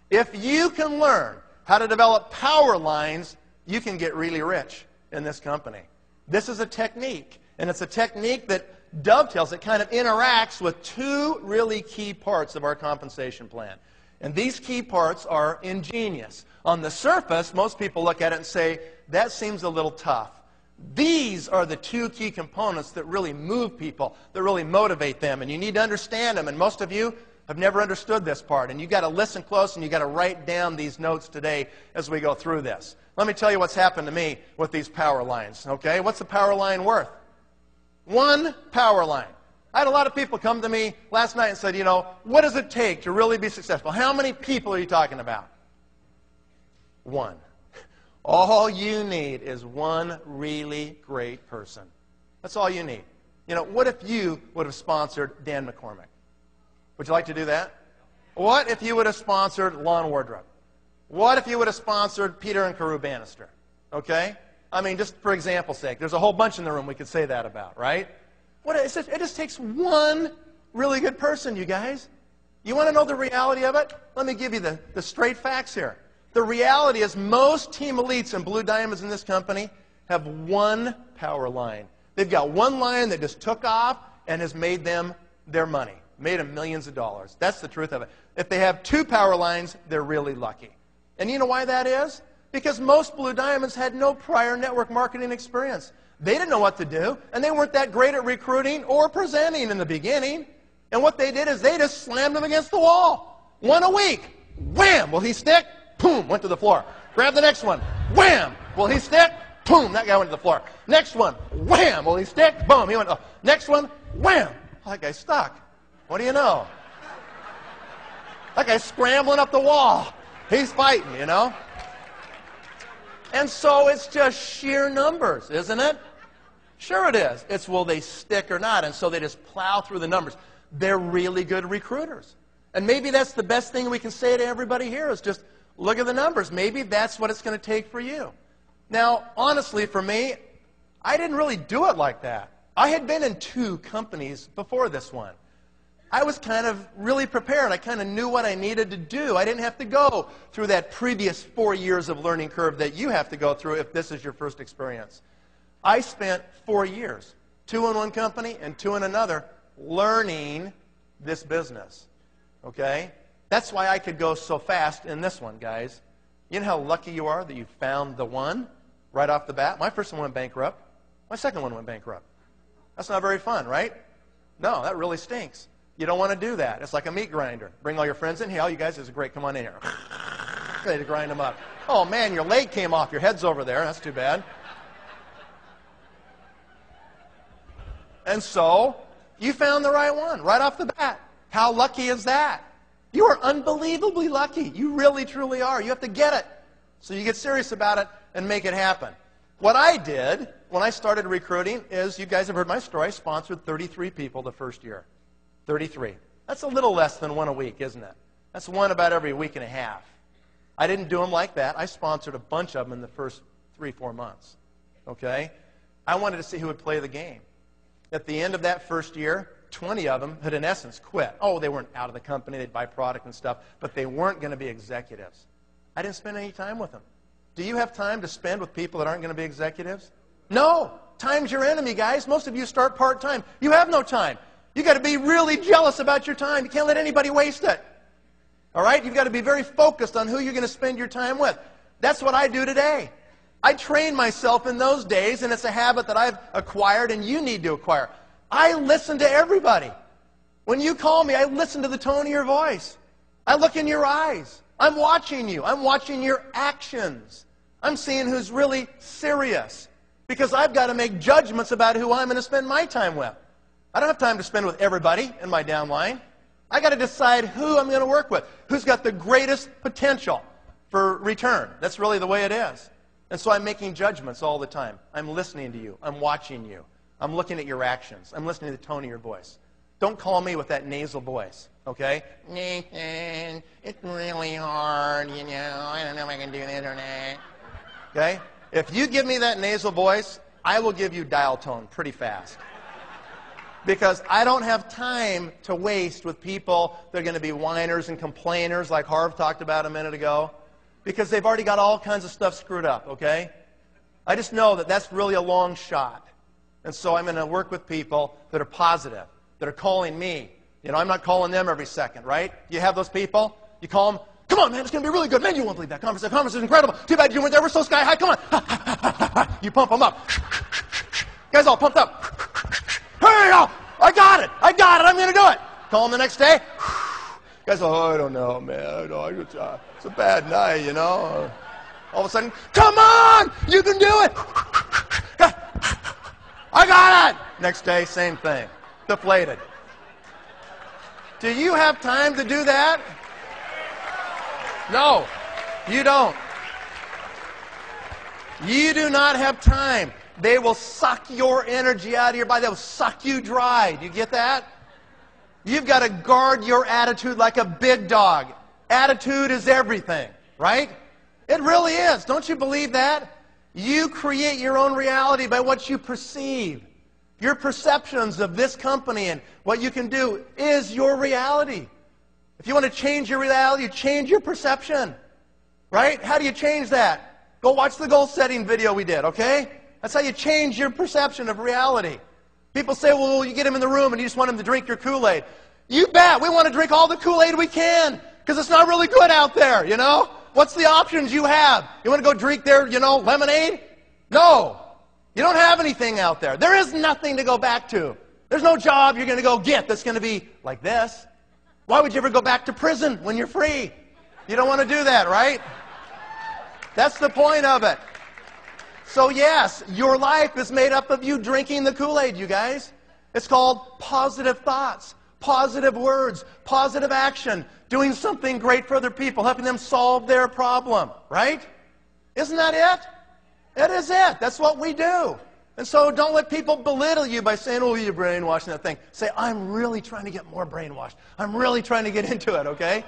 If you can learn how to develop power lines, you can get really rich in this company. This is a technique, and it's a technique that dovetails, it kind of interacts with 2 really key parts of our compensation plan. And these key parts are ingenious. On the surface, most people look at it and say, that seems a little tough. These are the 2 key components that really move people, that really motivate them. And you need to understand them. And most of you have never understood this part. And you've got to listen close and you've got to write down these notes today as we go through this. Let me tell you what's happened to me with these power lines. Okay? What's a power line worth? 1 power line. I had a lot of people come to me last night and said, you know, what does it take to really be successful? How many people are you talking about? 1. All you need is 1 really great person. That's all you need. You know, what if you would have sponsored Dan McCormick? Would you like to do that? What if you would have sponsored Lon Wardrop? What if you would have sponsored Peter and Carew Bannister? Okay? I mean, just for example's sake, there's a whole bunch in the room we could say that about, right? It just takes 1 really good person, you guys. You want to know the reality of it? Let me give you the straight facts here. The reality is most team elites and blue diamonds in this company have 1 power line. They've got 1 line that just took off and has made them their money, made them millions of dollars. That's the truth of it. If they have 2 power lines, they're really lucky. And you know why that is? Because most blue diamonds had no prior network marketing experience. They didn't know what to do, and they weren't that great at recruiting or presenting in the beginning. And what they did is they just slammed them against the wall. 1 a week. Wham! Will he stick? Boom! Went to the floor. Grab the next one. Wham! Will he stick? Boom! That guy went to the floor. Next one. Wham! Will he stick? Boom! He went. Oh. Next one. Wham! Oh, that guy's stuck. What do you know? That guy's scrambling up the wall. He's fighting, you know? And so it's just sheer numbers, isn't it? Sure it is. It's will they stick or not. And so they just plow through the numbers. They're really good recruiters. And maybe that's the best thing we can say to everybody here is just look at the numbers. Maybe that's what it's going to take for you. Now, honestly, for me, I didn't really do it like that. I had been in 2 companies before this one. I was kind of really prepared. I kind of knew what I needed to do. I didn't have to go through that previous 4 years of learning curve that you have to go through if this is your first experience. I spent 4 years, 2 in one company and 2 in another, learning this business. Okay? That's why I could go so fast in this one, guys. You know how lucky you are that you found the one right off the bat? My first one went bankrupt. My second one went bankrupt. That's not very fun, right? No, that really stinks. You don't want to do that. It's like a meat grinder. Bring all your friends in. Hey, all you guys, this is great. Come on in here. Ready to grind them up. Oh, man, your leg came off. Your head's over there. That's too bad. And so you found the right one right off the bat. How lucky is that? You are unbelievably lucky. You really, truly are. You have to get it. So you get serious about it and make it happen. What I did when I started recruiting is, you guys have heard my story, I sponsored 33 people the first year. 33. That's a little less than one a week, isn't it? That's one about every week and a half. I didn't do them like that. I sponsored a bunch of them in the first 3-4 months. Okay? I wanted to see who would play the game. At the end of that first year, 20 of them had, in essence, quit. Oh, they weren't out of the company. They'd buy product and stuff, but they weren't going to be executives. I didn't spend any time with them. Do you have time to spend with people that aren't going to be executives? No. Time's your enemy, guys. Most of you start part-time. You have no time. You've got to be really jealous about your time. You can't let anybody waste it. All right? You've got to be very focused on who you're going to spend your time with. That's what I do today. I trained myself in those days, and it's a habit that I've acquired and you need to acquire. I listen to everybody. When you call me, I listen to the tone of your voice. I look in your eyes. I'm watching you. I'm watching your actions. I'm seeing who's really serious, because I've got to make judgments about who I'm going to spend my time with. I don't have time to spend with everybody in my downline. I've got to decide who I'm going to work with, who's got the greatest potential for return. That's really the way it is. And so I'm making judgments all the time. I'm listening to you. I'm watching you. I'm looking at your actions. I'm listening to the tone of your voice. Don't call me with that nasal voice, okay? Nathan, it's really hard, you know. I don't know if I can do this or not. Okay? If you give me that nasal voice, I will give you dial tone pretty fast. Because I don't have time to waste with people that are going to be whiners and complainers like Harv talked about a minute ago. Because they've already got all kinds of stuff screwed up, okay? I just know that that's really a long shot. And so I'm going to work with people that are positive, that are calling me. You know, I'm not calling them every second, right? You have those people? You call them, come on, man, it's going to be really good. Man, you won't believe that conference. That conference is incredible. Too bad you went there. We're so sky high. Come on. You pump them up. Guys all pumped up. Hey, I got it. I got it. I'm going to do it. Call them the next day. Guys, oh, I don't know, man. It's a bad night, you know. All of a sudden, come on, you can do it. I got it. Next day, same thing. Deflated. Do you have time to do that? No, you don't. You do not have time. They will suck your energy out of your body. They will suck you dry. Do you get that? You've got to guard your attitude like a big dog. Attitude is everything, right? It really is. Don't you believe that? You create your own reality by what you perceive. Your perceptions of this company and what you can do is your reality. If you want to change your reality, change your perception. Right? How do you change that? Go watch the goal setting video we did, okay? That's how you change your perception of reality. People say, well, you get them in the room and you just want them to drink your Kool-Aid. You bet. We want to drink all the Kool-Aid we can because it's not really good out there, you know? What's the options you have? You want to go drink their, lemonade? No. You don't have anything out there. There is nothing to go back to. There's no job you're going to go get that's going to be like this. Why would you ever go back to prison when you're free? You don't want to do that, right? That's the point of it. So yes, your life is made up of you drinking the Kool-Aid, you guys. It's called positive thoughts, positive words, positive action, doing something great for other people, helping them solve their problem, right? Isn't that it? It is it. That's what we do. And so don't let people belittle you by saying, oh, you're brainwashing that thing. Say, I'm really trying to get more brainwashed. I'm really trying to get into it, okay?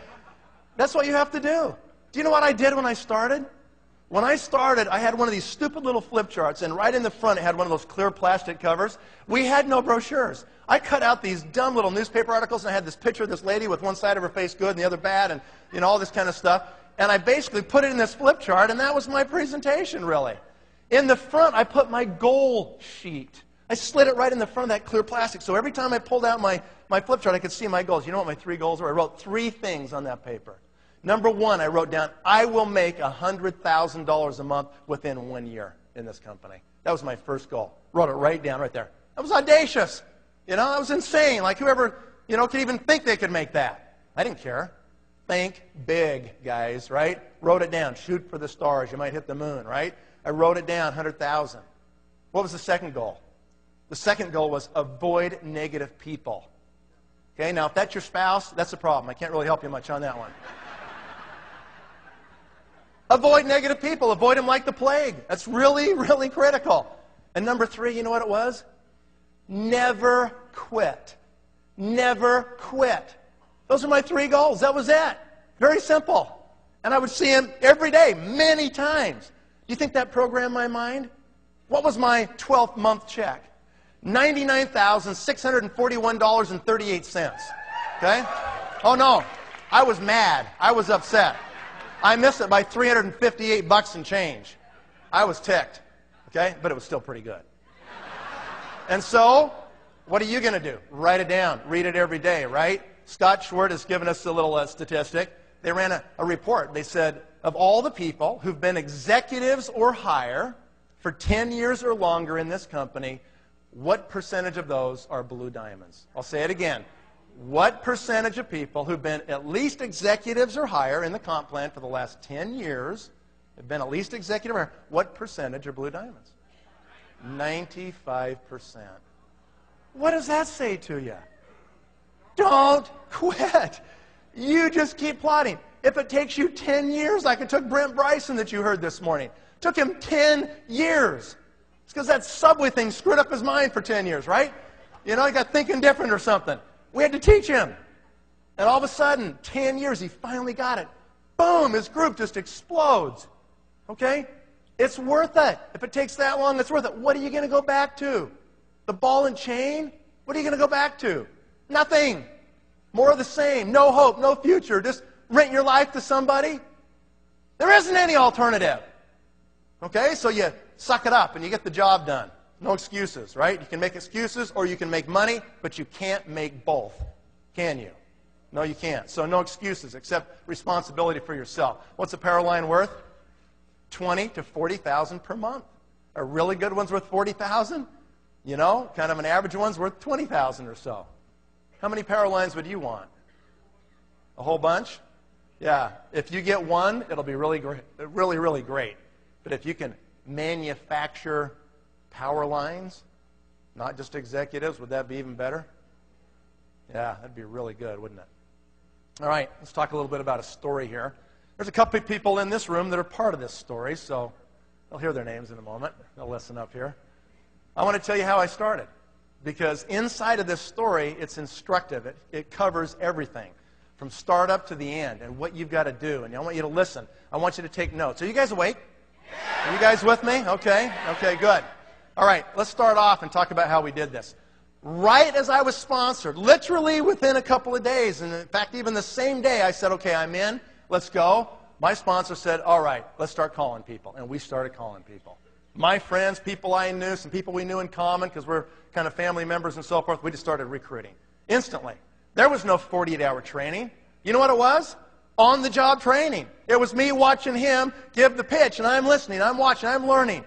That's what you have to do. Do you know what I did when I started? When I started, I had one of these stupid little flip charts, and right in the front it had one of those clear plastic covers. We had no brochures. I cut out these dumb little newspaper articles, and I had this picture of this lady with one side of her face good and the other bad, and all this kind of stuff. And I basically put it in this flip chart, and that was my presentation, really. In the front, I put my goal sheet. I slid it right in the front of that clear plastic, so every time I pulled out my flip chart, I could see my goals. You know what my 3 goals were? I wrote 3 things on that paper. Number 1, I wrote down, I will make $100,000 a month within 1 year in this company. That was my first goal. Wrote it right down right there. That was audacious. That was insane. Like whoever, could even think they could make that. I didn't care. Think big, guys, right? Wrote it down. Shoot for the stars. You might hit the moon, right? I wrote it down, 100,000. What was the second goal? The second goal was avoid negative people. Okay, now if that's your spouse, that's a problem. I can't really help you much on that one. Avoid negative people. Avoid them like the plague. That's really, really critical. And number 3, you know what it was? Never quit. Never quit. Those are my 3 goals. That was it. Very simple. And I would see him every day, many times. Do you think that programmed my mind? What was my 12th month check? $99,641.38. Okay? Oh no, I was mad. I was upset. I missed it by $358 and change. I was ticked. Okay? But it was still pretty good. And so, what are you going to do? Write it down. Read it every day, right? Scott Schwartz has given us a little statistic. They ran a report. They said, of all the people who've been executives or higher for 10 years or longer in this company, what percentage of those are blue diamonds? I'll say it again. What percentage of people who've been at least executives or higher in the comp plan for the last 10 years have been at least executive or higher? What percentage are blue diamonds? 95%. What does that say to you? Don't quit. You just keep plotting. If it takes you 10 years, like it took Brent Bryson that you heard this morning, it took him 10 years. It's because that Subway thing screwed up his mind for 10 years, right? You know, he got thinking different or something. We had to teach him. And all of a sudden, 10 years, he finally got it. Boom, his group just explodes. Okay? It's worth it. If it takes that long, it's worth it. What are you going to go back to? The ball and chain? What are you going to go back to? Nothing. More of the same. No hope, no future. Just rent your life to somebody. There isn't any alternative. Okay? So you suck it up and you get the job done. No excuses, right? You can make excuses or you can make money, but you can't make both. Can you? No, you can't. So no excuses except responsibility for yourself. What's a Powerline worth? $20,000 to $40,000 per month. A really good one's worth $40,000. You know, kind of an average one's worth $20,000 or so. How many Powerlines would you want? A whole bunch? Yeah. If you get one, it'll be really great, really, really great. But if you can manufacture power lines, not just executives, would that be even better? Yeah, that'd be really good, wouldn't it? All right, let's talk a little bit about a story here. There's a couple of people in this room that are part of this story, so I'll hear their names in a moment. They'll listen up here. I want to tell you how I started, because inside of this story, it's instructive. It covers everything, from startup to the end, and what you've got to do. And I want you to listen. I want you to take notes. Are you guys awake? Are you guys with me? Okay. Okay, good. All right, let's start off and talk about how we did this. Right as I was sponsored, literally within a couple of days, and in fact, even the same day, I said, okay, I'm in. Let's go. My sponsor said, all right, let's start calling people. And we started calling people. My friends, people I knew, some people we knew in common because we're kind of family members and so forth, we just started recruiting. Instantly. There was no 48-hour training. You know what it was? On-the-job training. It was me watching him give the pitch, and I'm listening, I'm watching, I'm learning.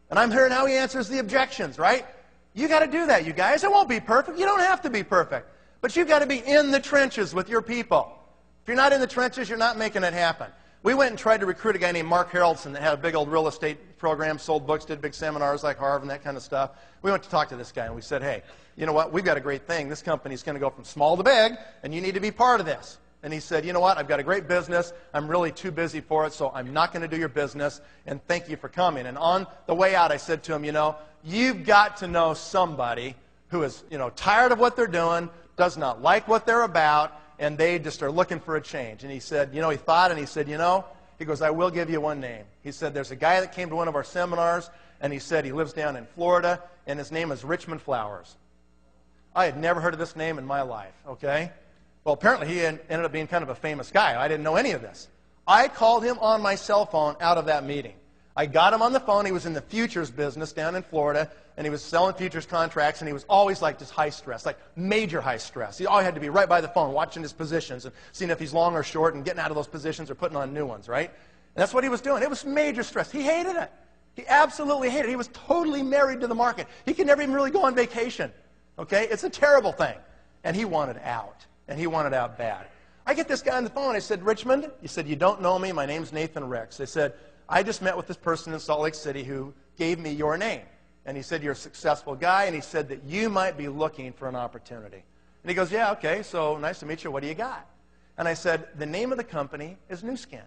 And I'm hearing how he answers the objections, right? You got to do that, you guys. It won't be perfect. You don't have to be perfect. But you've got to be in the trenches with your people. If you're not in the trenches, you're not making it happen. We went and tried to recruit a guy named Mark Harrelson that had a big old real estate program, sold books, did big seminars like Harvard and that kind of stuff. We went to talk to this guy, and we said, hey, you know what? We've got a great thing. This company's going to go from small to big, and you need to be part of this. And he said, you know what? I've got a great business. I'm really too busy for it, so I'm not going to do your business, and thank you for coming. And on the way out, I said to him, you know, you've got to know somebody who is, you know, tired of what they're doing, does not like what they're about, and they just are looking for a change. And he said, you know, he thought, and he said, you know, he goes, I will give you one name. He said, there's a guy that came to one of our seminars, and he said he lives down in Florida, and his name is Richmond Flowers. I had never heard of this name in my life, okay? Well, apparently he ended up being kind of a famous guy. I didn't know any of this. I called him on my cell phone out of that meeting. I got him on the phone. He was in the futures business down in Florida, and he was selling futures contracts, and he was always like just high stress, like major high stress. He always had to be right by the phone watching his positions and seeing if he's long or short and getting out of those positions or putting on new ones, right? And that's what he was doing. It was major stress. He hated it. He absolutely hated it. He was totally married to the market. He could never even really go on vacation, okay? It's a terrible thing. And he wanted out. And he wanted out bad. I get this guy on the phone. I said, Richmond, he said, you don't know me. My name's Nathan Ricks. I said, I just met with this person in Salt Lake City who gave me your name. And he said, you're a successful guy. And he said that you might be looking for an opportunity. And he goes, yeah, okay, so nice to meet you. What do you got? And I said, the name of the company is Nu Skin.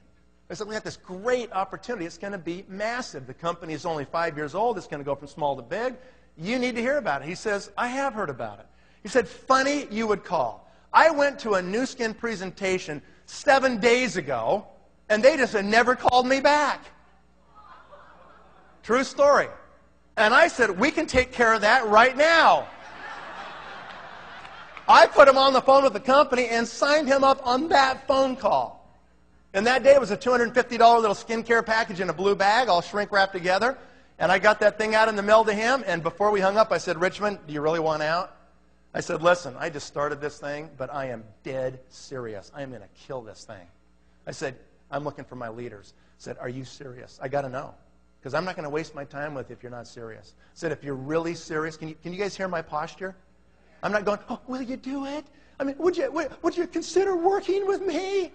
I said, we got this great opportunity. It's going to be massive. The company is only 5 years old. It's going to go from small to big. You need to hear about it. He says, I have heard about it. He said, funny you would call. I went to a Nu Skin presentation 7 days ago, and they just had never called me back. True story. And I said, we can take care of that right now. I put him on the phone with the company and signed him up on that phone call. And that day it was a $250 little skincare package in a blue bag, all shrink wrapped together. And I got that thing out in the mail to him, and before we hung up, I said, Richmond, do you really want out? I said, listen, I just started this thing, but I am dead serious. I am going to kill this thing. I said, I'm looking for my leaders. I said, are you serious? I got to know, because I'm not going to waste my time with you if you're not serious. I said, if you're really serious, can you guys hear my posture? I'm not going, oh, will you do it? I mean, would you consider working with me?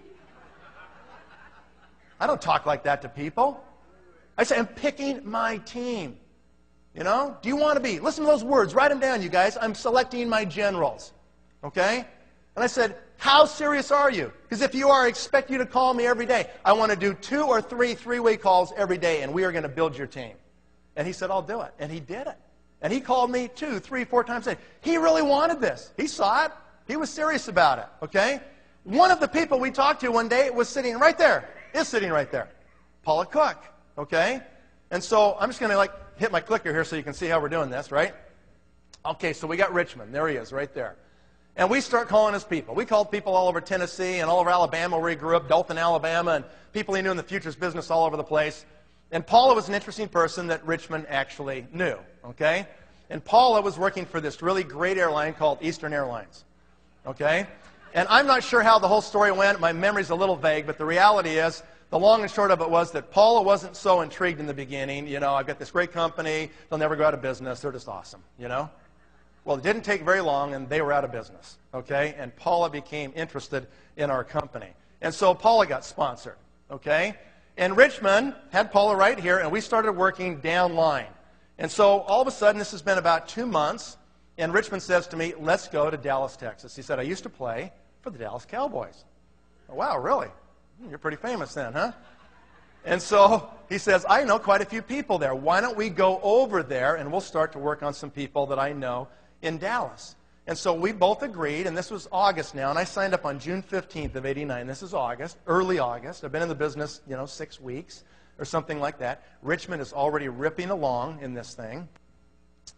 I don't talk like that to people. I say, I'm picking my team. You know? Do you want to be? Listen to those words. Write them down, you guys. I'm selecting my generals. Okay? And I said, how serious are you? Because if you are, I expect you to call me every day. I want to do 2 or 3 three-way calls every day, and we are going to build your team. And he said, I'll do it. And he did it. And he called me 2, 3, 4 times a day. He really wanted this. He saw it. He was serious about it. Okay? One of the people we talked to one day was sitting right there. Is sitting right there. Paula Cook. Okay? And so I'm just going to hit my clicker here so you can see how we're doing this, right? Okay, so we got Richmond. There he is, right there. And we start calling his people. We called people all over Tennessee and all over Alabama where he grew up, Dothan, Alabama, and people he knew in the futures business all over the place. And Paula was an interesting person that Richmond actually knew, okay? And Paula was working for this really great airline called Eastern Airlines, okay? And I'm not sure how the whole story went. My memory's a little vague, but the reality is, the long and short of it was that Paula wasn't so intrigued in the beginning. You know, I've got this great company. They'll never go out of business. They're just awesome, you know? Well, it didn't take very long, and they were out of business, okay? And Paula became interested in our company. And so Paula got sponsored, okay? And Richmond had Paula right here, and we started working downline. And so all of a sudden, this has been about 2 months, and Richmond says to me, let's go to Dallas, Texas. He said, I used to play for the Dallas Cowboys. Oh, wow, really? You're pretty famous then, huh? And so he says, I know quite a few people there. Why don't we go over there, and we'll start to work on some people that I know in Dallas. And so we both agreed, and this was August now, and I signed up on June 15th of '89. This is August, early August. I've been in the business, 6 weeks or something like that. Richmond is already ripping along in this thing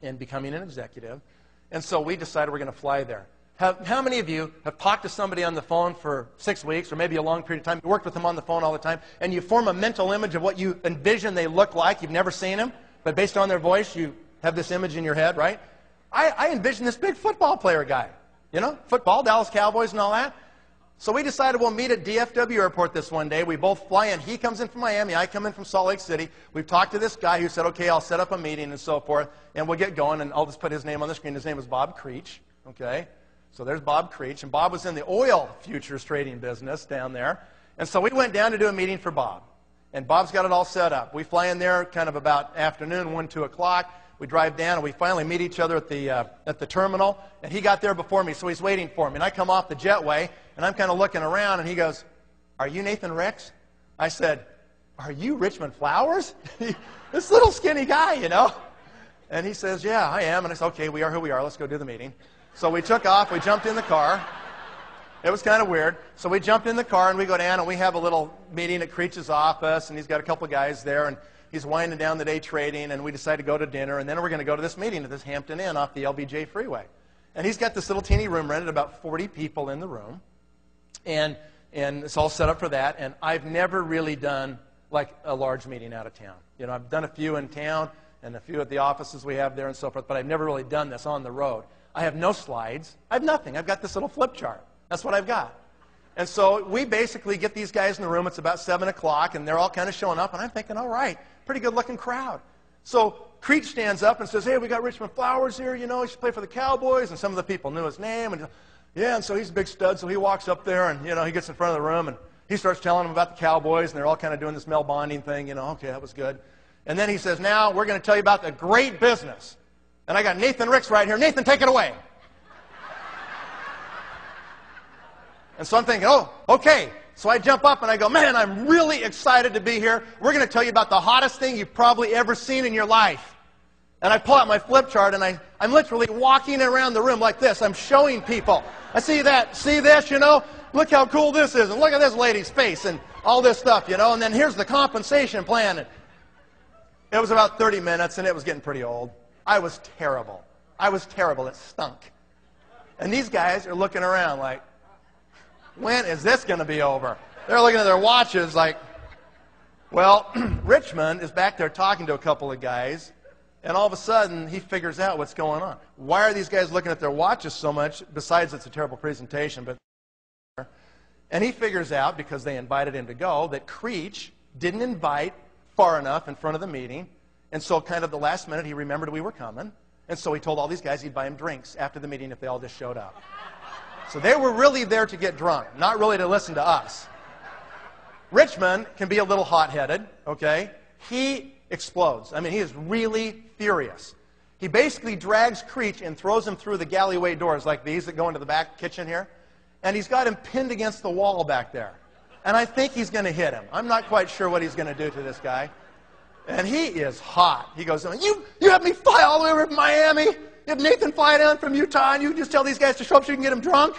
and becoming an executive. And so we decided we're going to fly there. How many of you have talked to somebody on the phone for 6 weeks or maybe a long period of time, you worked with them on the phone all the time, and you form a mental image of what you envision they look like? You've never seen them, but based on their voice, you have this image in your head, right? I envision this big football player guy, football, Dallas Cowboys and all that. So we decided we'll meet at DFW Airport this one day. We both fly in. He comes in from Miami. I come in from Salt Lake City. We've talked to this guy who said, okay, I'll set up a meeting and so forth, and we'll get going, and I'll just put his name on the screen. His name is Bob Creech, okay? So there's Bob Creech, and Bob was in the oil futures trading business down there. And so we went down to do a meeting for Bob. And Bob's got it all set up. We fly in there kind of about afternoon, 1, 2 o'clock. We drive down, and we finally meet each other at the terminal. And he got there before me, so he's waiting for me. And I come off the jetway, and I'm kind of looking around, and he goes, are you Nathan Ricks? I said, are you Richmond Flowers? This little skinny guy, And he says, yeah, I am. And I said, okay, we are who we are. Let's go do the meeting. So we took off. We jumped in the car. It was kind of weird. So we jumped in the car, and we go down, and we have a little meeting at Creech's office, and he's got a couple of guys there, and he's winding down the day trading, and we decide to go to dinner, and then we're going to go to this meeting at this Hampton Inn off the LBJ Freeway. And he's got this little teeny room rented, about 40 people in the room, and it's all set up for that. And I've never really done like a large meeting out of town. I've done a few in town and a few at the offices we have there and so forth, but I've never really done this on the road. I have no slides. I have nothing. I've got this little flip chart. That's what I've got. And so we basically get these guys in the room. It's about 7 o'clock, and they're all kind of showing up, and I'm thinking, all right, pretty good-looking crowd. So Creech stands up and says, hey, we got Richmond Flowers here, he should play for the Cowboys. And some of the people knew his name. And yeah, and so he's a big stud, so he walks up there, and, he gets in front of the room, and he starts telling them about the Cowboys, and they're all kind of doing this Mel Bonding thing, okay, that was good. And then he says, now we're going to tell you about the great business. And I got Nathan Ricks right here. Nathan, take it away. And so I'm thinking, oh, okay, So I jump up and I go, man, I'm really excited to be here. We're going to tell you about the hottest thing you've probably ever seen in your life. And I pull out my flip chart, and I'm literally walking around the room like this. I'm showing people. I see that, see this, you know? Look how cool this is, and look at this lady's face, and all this stuff, you know? And then here's the compensation plan. And it was about 30 minutes, and it was getting pretty old. I was terrible. I was terrible. It stunk. And these guys are looking around like, when is this going to be over? They're looking at their watches like, well, Richmond is back there talking to a couple of guys, and all of a sudden he figures out what's going on. Why are these guys looking at their watches so much? Besides, it's a terrible presentation, but and he figures out, because they invited him to go, that Creech didn't invite far enough in front of the meeting, and so kind of the last minute he remembered we were coming, and so he told all these guys he'd buy them drinks after the meeting if they all just showed up. So they were really there to get drunk, not really to listen to us. Richmond can be a little hot-headed, okay? He explodes. I mean, he is really furious. He basically drags Creech and throws him through the galleyway doors like these that go into the back kitchen here. And he's got him pinned against the wall back there. And I think he's going to hit him. I'm not quite sure what he's going to do to this guy. And he is hot. He goes, you have me fly all the way over to Miami? You have Nathan fly down from Utah, and you just tell these guys to show up so you can get them drunk?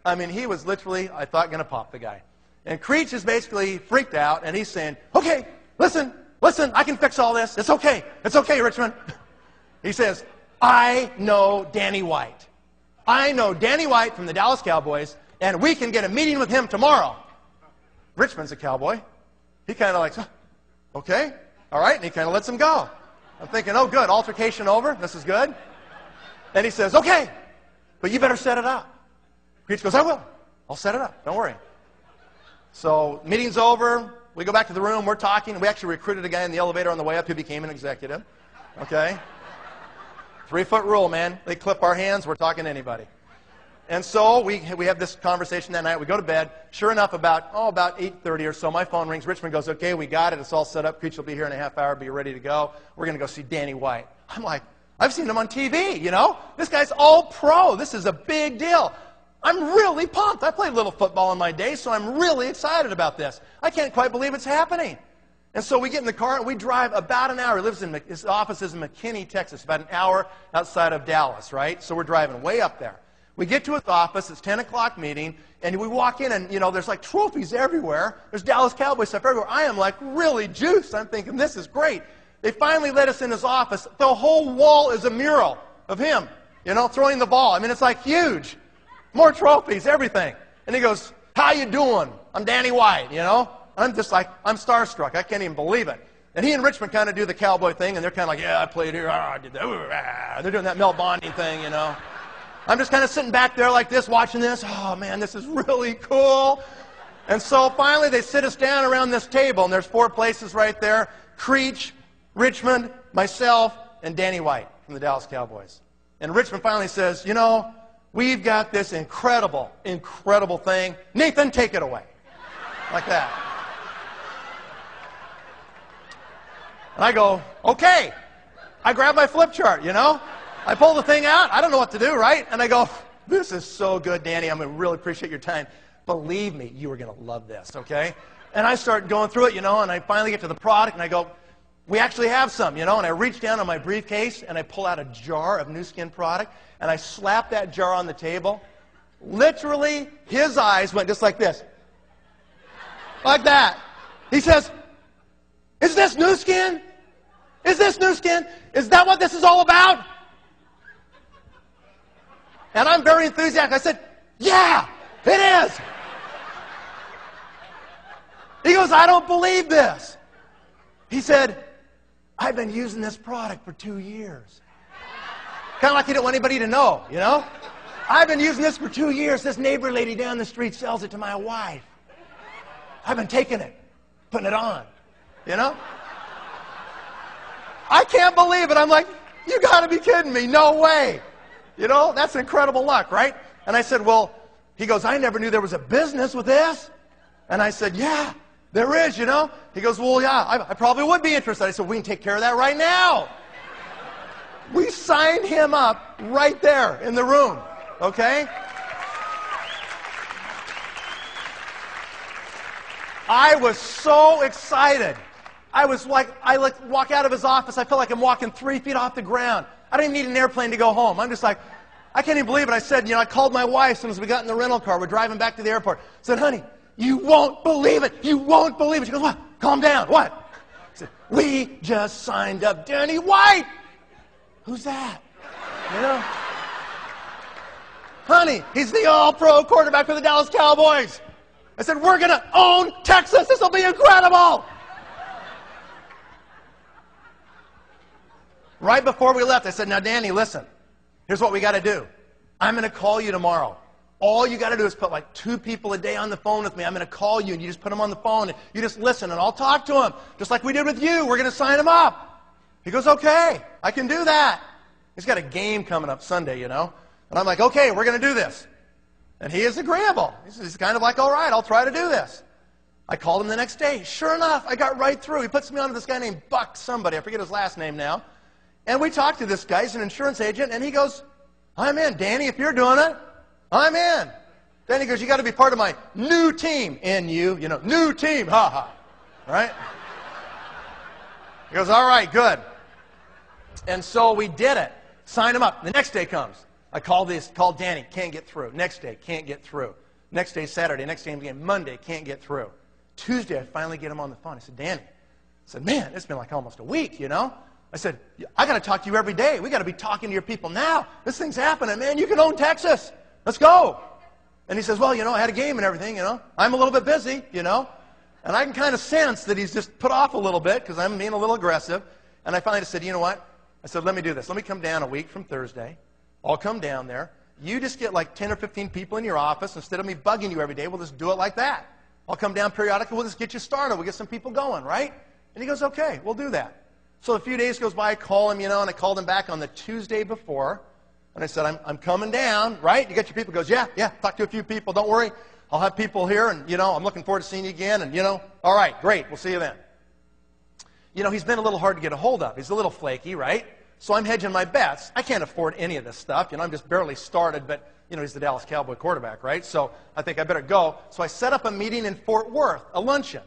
I mean, he was literally, I thought, going to pop the guy. And Creech is basically freaked out, and he's saying, okay, listen, I can fix all this. It's okay, Richmond. He says, I know Danny White. I know Danny White from the Dallas Cowboys, and we can get a meeting with him tomorrow. Richmond's a cowboy. He kind of like, okay, all right, and he kind of lets him go. I'm thinking, oh, good, altercation over. This is good. And he says, okay, but you better set it up. Creech goes, I will. I'll set it up. Don't worry. So meeting's over. We go back to the room. We're talking. We actually recruited a guy in the elevator on the way up who became an executive. Okay? 3-foot rule, man. They clip our hands. We're talking to anybody. And so we have this conversation that night. We go to bed. Sure enough, about 8:30 or so, my phone rings. Richmond goes, okay, we got it. It's all set up. Creech will be here in a half hour. Be ready to go. We're going to go see Danny White. I'm like, I've seen him on TV, you know? This guy's all pro. This is a big deal. I'm really pumped. I played a little football in my day, so I'm really excited about this. I can't quite believe it's happening. And so we get in the car, and we drive about an hour. His office is in McKinney, Texas, about an hour outside of Dallas, right? So we're driving way up there. We get to his office, it's 10 o'clock meeting, and we walk in, and, you know, there's like trophies everywhere. There's Dallas Cowboys stuff everywhere. I am like really juiced. I'm thinking, this is great. They finally let us in his office. The whole wall is a mural of him, you know, throwing the ball. I mean, it's like huge. More trophies, everything. And he goes, how you doing? I'm Danny White, you know. I'm just like, I'm starstruck. I can't even believe it. And he and Richmond kind of do the cowboy thing, and they're kind of like, yeah, I played here. I did that. They're doing that Mel Bonding thing, you know. I'm just kind of sitting back there like this, watching this. Oh, man, this is really cool. And so finally they sit us down around this table, and there's 4 places right there. Creech, Richmond, myself, and Danny White from the Dallas Cowboys. And Richmond finally says, you know, we've got this incredible, incredible thing. Nathan, take it away. Like that. And I go, okay. I grab my flip chart, you know. I pull the thing out. I don't know what to do, right? And I go, this is so good, Danny. I'm going to really appreciate your time. Believe me, you are going to love this, okay? And I start going through it, you know, and I finally get to the product, and I go, we actually have some, you know. And I reach down on my briefcase, and I pull out a jar of Nu Skin product, and I slap that jar on the table. Literally, his eyes went just like this. Like that. He says, is this Nu Skin? Is this Nu Skin? Is that what this is all about? And I'm very enthusiastic. I said, yeah, it is. He goes, I don't believe this. He said, I've been using this product for 2 years. Kind of like he didn't want anybody to know, you know? I've been using this for 2 years. This neighbor lady down the street sells it to my wife. I've been taking it, putting it on, you know? I can't believe it. I'm like, you got to be kidding me. No way. You know, that's incredible luck, right? And I said, well, he goes, I never knew there was a business with this. And I said, yeah, there is, you know. He goes, well, yeah, I probably would be interested. I said, we can take care of that right now. We signed him up right there in the room, okay? I was so excited. I walk out of his office, I feel like I'm walking 3 feet off the ground. I don't even need an airplane to go home. I'm just like, I can't even believe it. I said, I called my wife as soon as we got in the rental car. We're driving back to the airport. I said, honey, you won't believe it. You won't believe it. She goes, what? Calm down. What? I said, we just signed up Danny White. Who's that? Honey, he's the all-pro quarterback for the Dallas Cowboys. I said, we're going to own Texas. This will be incredible. Right before we left, I said, now, Danny, listen. Here's what we got to do. I'm going to call you tomorrow. All you got to do is put like 2 people a day on the phone with me. I'm going to call you, and you just put them on the phone, and you just listen, and I'll talk to them, just like we did with you. We're going to sign them up. He goes, okay, I can do that. He's got a game coming up Sunday, And I'm like, okay, we're going to do this. And he is agreeable. He's kind of like, all right, I'll try to do this. I called him the next day. Sure enough, I got right through. He puts me on to this guy named Buck somebody. I forget his last name now. And we talked to this guy. He's an insurance agent. And he goes, I'm in. Danny, if you're doing it, I'm in. Then he goes, you got to be part of my new team. N-U, new team. Ha ha. Right? He goes, all right, good. And so we did it. Signed him up. The next day comes. I called Danny, can't get through. Next day, can't get through. Next day, Saturday. Next day, again, Monday, can't get through. Tuesday, I finally get him on the phone. I said, Danny. I said, man, it's been like almost a week, I said, I got to talk to you every day. We got to be talking to your people now. This thing's happening, man. You can own Texas. Let's go. And he says, well, I had a game and everything, I'm a little bit busy, And I can kind of sense that he's just put off a little bit because I'm being a little aggressive. And I finally just said, you know what? I said, let me do this. Let me come down a week from Thursday. I'll come down there. You just get like 10 or 15 people in your office. Instead of me bugging you every day, we'll just do it like that. I'll come down periodically. We'll just get you started. We'll get some people going, right? And he goes, okay, we'll do that. So a few days goes by, I call him, and I called him back on the Tuesday before. And I said, I'm coming down, right? You got your people. He goes, yeah, talk to a few people. Don't worry. I'll have people here, and, I'm looking forward to seeing you again. And, all right, great. We'll see you then. He's been a little hard to get a hold of. He's a little flaky, right? So I'm hedging my bets. I can't afford any of this stuff. I'm just barely started, but, he's the Dallas Cowboy quarterback, right? So I think I better go. So I set up a meeting in Fort Worth, a luncheon,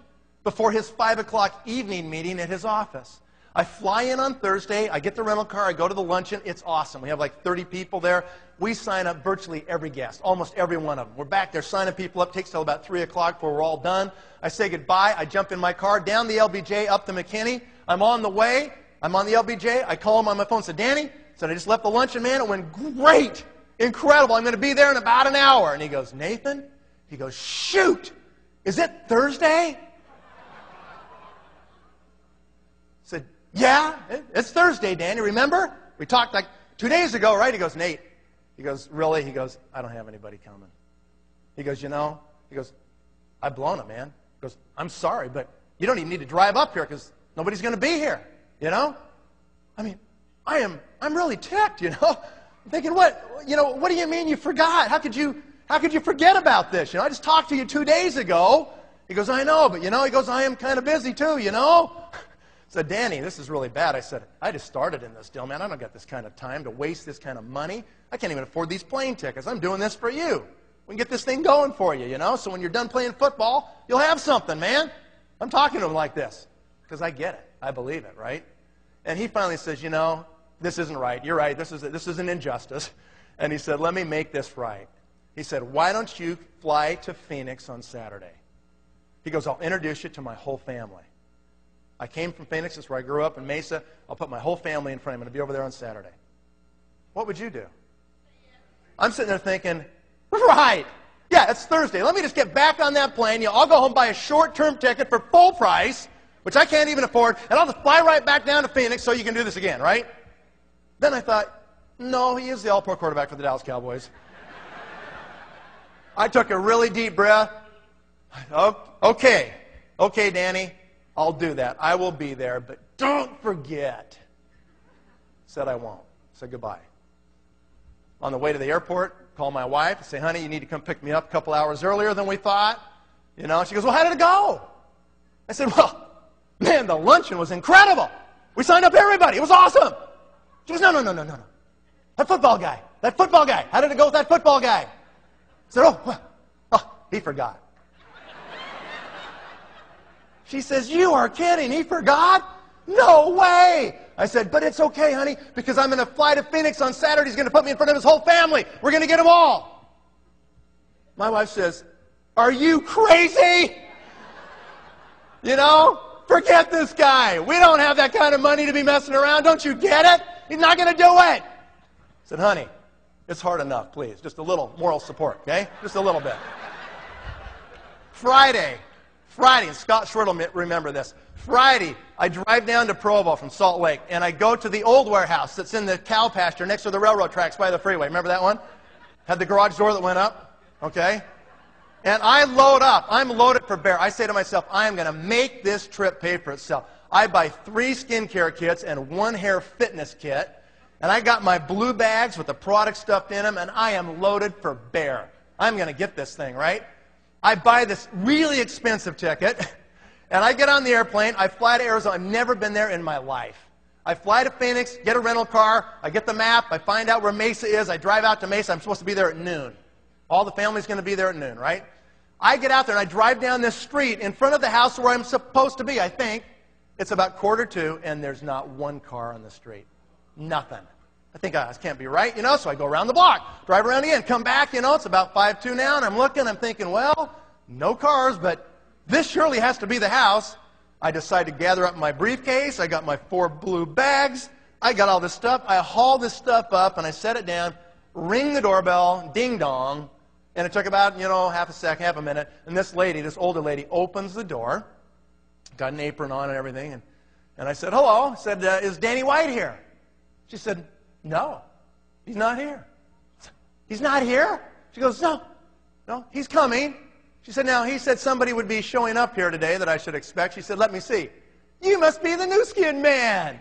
before his 5 o'clock evening meeting at his office. I fly in on Thursday. I get the rental car. I go to the luncheon. It's awesome. We have like 30 people there. We sign up virtually every guest, almost every one of them. We're back there signing people up. It takes till about 3 o'clock before we're all done. I say goodbye. I jump in my car, down the LBJ, up to McKinney. I'm on the way. I'm on the LBJ. I call him on my phone. Said, Danny, I just left the luncheon, man. It went great. Incredible. I'm going to be there in about an hour. And he goes, Nathan? He goes, shoot. Is it Thursday? I said, yeah, it's Thursday, Danny. Remember? We talked like 2 days ago, right? He goes, Nate. He goes, really? He goes, I don't have anybody coming. He goes, He goes, I've blown it, man. He goes, I'm sorry, but you don't even need to drive up here because nobody's going to be here, I mean, I'm really ticked, I'm thinking, what do you mean you forgot? How could you forget about this? I just talked to you 2 days ago. He goes, I know, but he goes, I am kind of busy too, I said, Danny, this is really bad. I said, I just started in this deal, man. I don't got this kind of time to waste this kind of money. I can't even afford these plane tickets. I'm doing this for you. We can get this thing going for you, So when you're done playing football, you'll have something, man. I'm talking to him like this because I get it. I believe it, right? And he finally says, this isn't right. You're right. This is an injustice. And he said, let me make this right. He said, why don't you fly to Phoenix on Saturday? He goes, I'll introduce you to my whole family. I came from Phoenix. That's where I grew up in Mesa. I'll put my whole family in front. I'm going to be over there on Saturday. What would you do? I'm sitting there thinking, right. Yeah, it's Thursday. Let me just get back on that plane. I'll go home, buy a short-term ticket for full price, which I can't even afford, and I'll just fly right back down to Phoenix so you can do this again, right? Then I thought, no, he is the all-pro quarterback for the Dallas Cowboys. I took a really deep breath. Okay, Danny. I'll do that. I will be there, but don't forget. Said I won't. Said goodbye. On the way to the airport, call my wife and say, honey, you need to come pick me up a couple hours earlier than we thought. She goes, well, how did it go? I said, well, man, the luncheon was incredible. We signed up everybody. It was awesome. She goes, no. That football guy. How did it go with that football guy? I said, he forgot. She says, you are kidding. He forgot? No way. I said, but it's okay, honey, because I'm going to fly to Phoenix on Saturday. He's going to put me in front of his whole family. We're going to get them all. My wife says, are you crazy? You know, forget this guy. We don't have that kind of money to be messing around. Don't you get it? He's not going to do it. I said, honey, it's hard enough, please. Just a little moral support, okay? Just a little bit. Friday, and Scott Schwertel will remember this. Friday, I drive down to Provo from Salt Lake, and I go to the old warehouse that's in the cow pasture next to the railroad tracks by the freeway. Remember that one? Had the garage door that went up, okay? And I load up. I'm loaded for bear. I say to myself, I am going to make this trip pay for itself. I buy 3 skincare kits and 1 hair fitness kit, and I got my blue bags with the product stuffed in them, and I am loaded for bear. I'm going to get this thing, right? I buy this really expensive ticket, and I get on the airplane. I fly to Arizona. I've never been there in my life. I fly to Phoenix, get a rental car. I get the map. I find out where Mesa is. I drive out to Mesa. I'm supposed to be there at noon. All the family's going to be there at noon, right? I get out there, and I drive down this street in front of the house where I'm supposed to be, I think. It's about 1:45, and there's not 1 car on the street. Nothing. I think, this can't be right, you know, so I go around the block, drive around again, come back, you know, it's about 5:02 now, and I'm looking, I'm thinking, well, no cars, but this surely has to be the house. I decide to gather up my briefcase, I got my 4 blue bags, I got all this stuff, I haul this stuff up, and I set it down, ring the doorbell, ding dong, and it took about, you know, half a minute, and this lady, this older lady, opens the door, got an apron on and everything, and I said, hello, I said, is Danny White here? She said, no, he's not here. He's not here? She goes, no, he's coming. She said, now, he said somebody would be showing up here today that I should expect. She said, let me see. You must be the new skin man.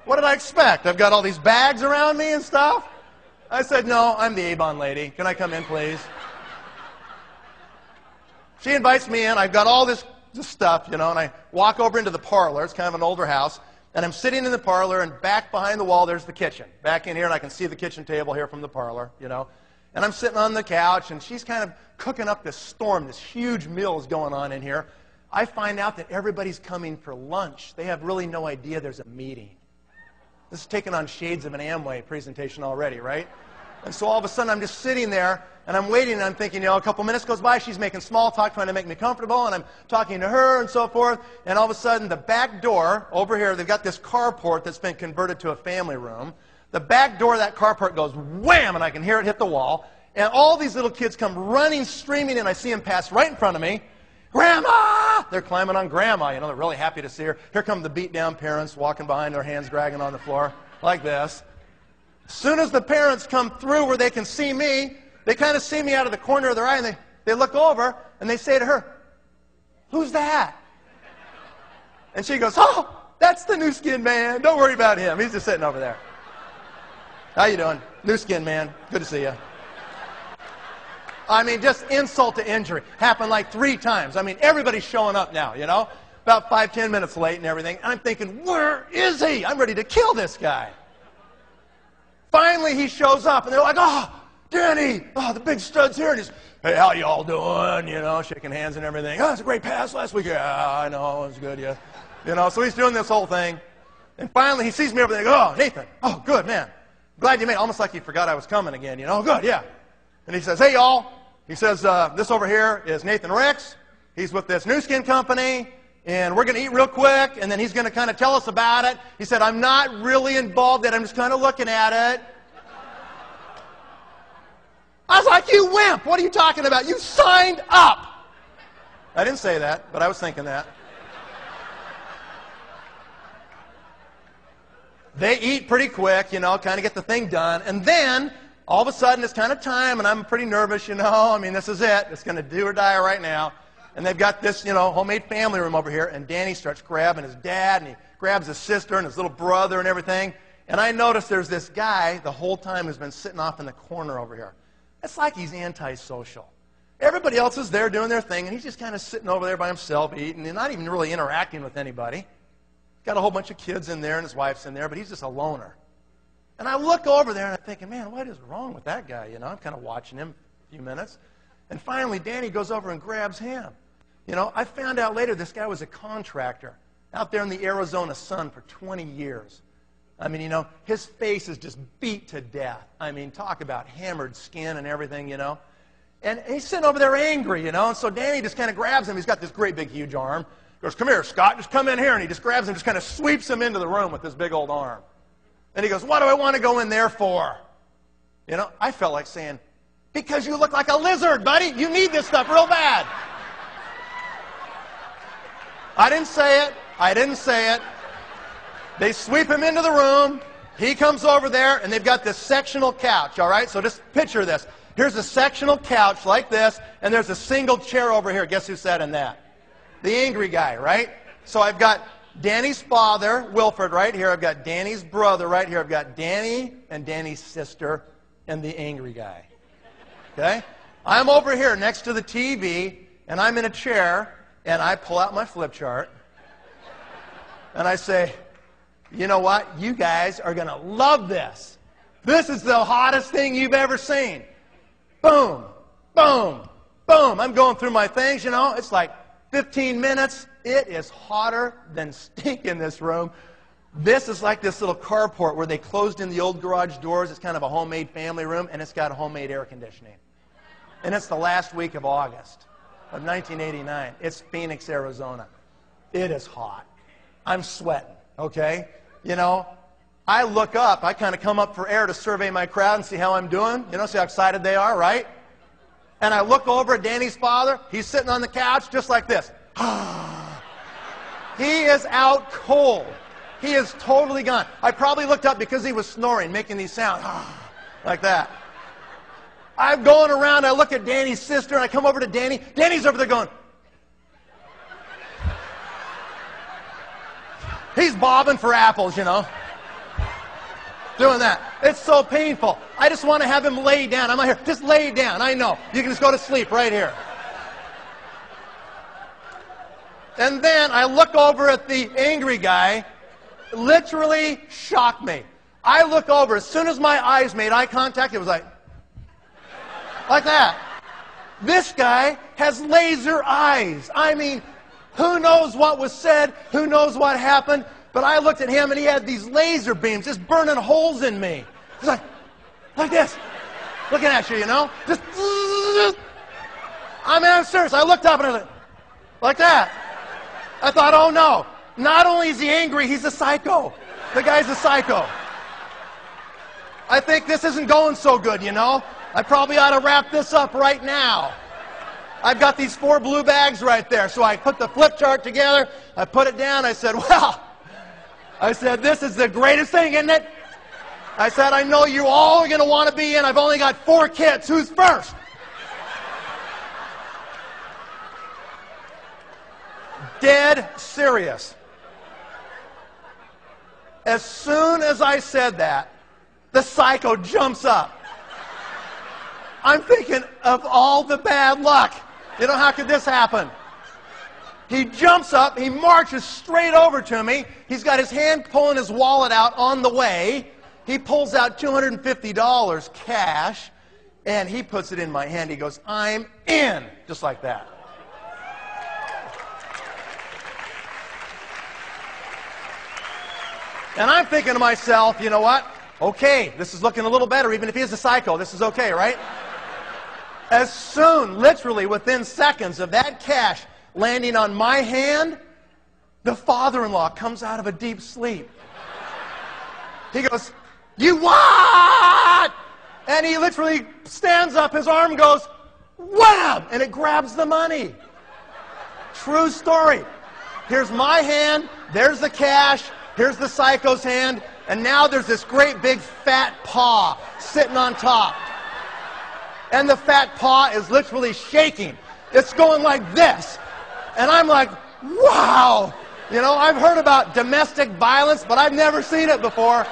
What did I expect? I've got all these bags around me and stuff. I said, no, I'm the Avon lady. Can I come in, please? She invites me in. I've got all this stuff, you know, and I walk over into the parlor. It's kind of an older house. And I'm sitting in the parlor, and back behind the wall, there's the kitchen. Back in here, and I can see the kitchen table here from the parlor, you know. And I'm sitting on the couch, and she's kind of cooking up this storm. This huge meal is going on in here. I find out that everybody's coming for lunch. They have really no idea there's a meeting. This is taking on shades of an Amway presentation already, right? And so all of a sudden, I'm just sitting there, and I'm waiting, and I'm thinking, you know, a couple minutes goes by, she's making small talk, trying to make me comfortable, and I'm talking to her and so forth, and all of a sudden, the back door, over here, they've got this carport that's been converted to a family room. The back door of that carport goes wham, and I can hear it hit the wall, and all these little kids come running, screaming, and I see them pass right in front of me. Grandma! They're climbing on Grandma, you know, they're really happy to see her. Here come the beat-down parents walking behind, their hands dragging on the floor, like this. As soon as the parents come through where they can see me, they kind of see me out of the corner of their eye, and they look over, and they say to her, who's that? And she goes, oh, that's the new skin man. Don't worry about him. He's just sitting over there. How you doing? New skin man. Good to see you. I mean, just insult to injury. Happened like 3 times. I mean, everybody's showing up now, you know, about 5-10 minutes late and everything. And I'm thinking, where is he? I'm ready to kill this guy. Finally, he shows up, and they're like, oh, Danny, oh, the big stud's here. And he's, hey, how y'all doing? You know, shaking hands and everything. Oh, it's a great pass last week. Yeah, I know, it was good, yeah. You know, so he's doing this whole thing. And finally, he sees me over there and goes, oh, Nathan, oh, good, man. Glad you made it. Almost like he forgot I was coming again, you know. Good, yeah. And he says, hey, y'all. He says, this over here is Nathan Ricks. He's with this new skin company. And we're going to eat real quick, and then he's going to kind of tell us about it. He said, I'm not really involved in it. I'm just kind of looking at it. I was like, you wimp. What are you talking about? You signed up. I didn't say that, but I was thinking that. They eat pretty quick, you know, kind of get the thing done. And then, all of a sudden, it's kind of time, and I'm pretty nervous, you know. I mean, this is it. It's going to do or die right now. And they've got this, you know, homemade family room over here, and Danny starts grabbing his dad, and he grabs his sister and his little brother and everything. And I notice there's this guy the whole time who's been sitting off in the corner over here. It's like he's antisocial. Everybody else is there doing their thing, and he's just kind of sitting over there by himself eating and not even really interacting with anybody. He's got a whole bunch of kids in there, and his wife's in there, but he's just a loner. And I look over there, and I'm thinking, man, what is wrong with that guy? You know, I'm kind of watching him a few minutes. And finally, Danny goes over and grabs him. You know, I found out later this guy was a contractor out there in the Arizona sun for 20 years. I mean, you know, his face is just beat to death. I mean, talk about hammered skin and everything, you know. And he's sitting over there angry, you know. And so Danny just kind of grabs him. He's got this great big huge arm. Goes, come here, Scott, just come in here. And he just grabs him, just kind of sweeps him into the room with this big old arm. And he goes, what do I want to go in there for? You know, I felt like saying, because you look like a lizard, buddy. You need this stuff real bad. I didn't say it. I didn't say it. They sweep him into the room. He comes over there, and they've got this sectional couch, all right? So just picture this. Here's a sectional couch like this, and there's a single chair over here. Guess who sat in that? The angry guy, right? So I've got Danny's father, Wilford, right here. I've got Danny's brother right here. I've got Danny and Danny's sister and the angry guy. Okay? I'm over here next to the TV, and I'm in a chair, and I pull out my flip chart, and I say, you know what? You guys are going to love this. This is the hottest thing you've ever seen. Boom, boom, boom. I'm going through my things, you know. It's like 15 minutes. It is hotter than stink in this room. This is like this little carport where they closed in the old garage doors. It's kind of a homemade family room, and it's got homemade air conditioning. And it's the last week of August of 1989. It's Phoenix, Arizona. It is hot. I'm sweating, okay? You know, I look up. I kind of come up for air to survey my crowd and see how I'm doing. You know, see how excited they are, right? And I look over at Danny's father. He's sitting on the couch just like this. He is out cold. He is totally gone. I probably looked up because he was snoring, making these sounds like that. I'm going around. I look at Danny's sister, and I come over to Danny. Danny's over there going. He's bobbing for apples, you know. Doing that. It's so painful. I just want to have him lay down. I'm not here. Just lay down. I know. You can just go to sleep right here. And then I look over at the angry guy. Literally shocked me. I look over. As soon as my eyes made eye contact, it was like that. This guy has laser eyes. I mean, who knows what was said? Who knows what happened? But I looked at him, and he had these laser beams just burning holes in me. It's like this. Looking at you, you know? Just, I mean, I'm serious. I looked up, and I was like that. I thought, oh, no. Not only is he angry, he's a psycho. The guy's a psycho. I think this isn't going so good, you know? I probably ought to wrap this up right now. I've got these 4 blue bags right there. So I put the flip chart together. I put it down. I said, well, this is the greatest thing, isn't it? I said, I know you all are going to want to be in. I've only got 4 kids. Who's first? Dead serious. As soon as I said that, the psycho jumps up. I'm thinking of all the bad luck. You know, how could this happen? He jumps up, he marches straight over to me. He's got his hand pulling his wallet out on the way. He pulls out $250 cash, and he puts it in my hand. He goes, I'm in, just like that. And I'm thinking to myself, you know what? Okay, this is looking a little better. Even if he is a psycho, this is okay, right? As soon, literally within seconds of that cash landing on my hand, the father-in-law comes out of a deep sleep. He goes, you what? And he literally stands up, his arm goes, wham! And it grabs the money. True story. Here's my hand, there's the cash, here's the psycho's hand, and now there's this great big fat paw sitting on top. And the fat paw is literally shaking. It's going like this. And I'm like, wow. You know, I've heard about domestic violence, but I've never seen it before.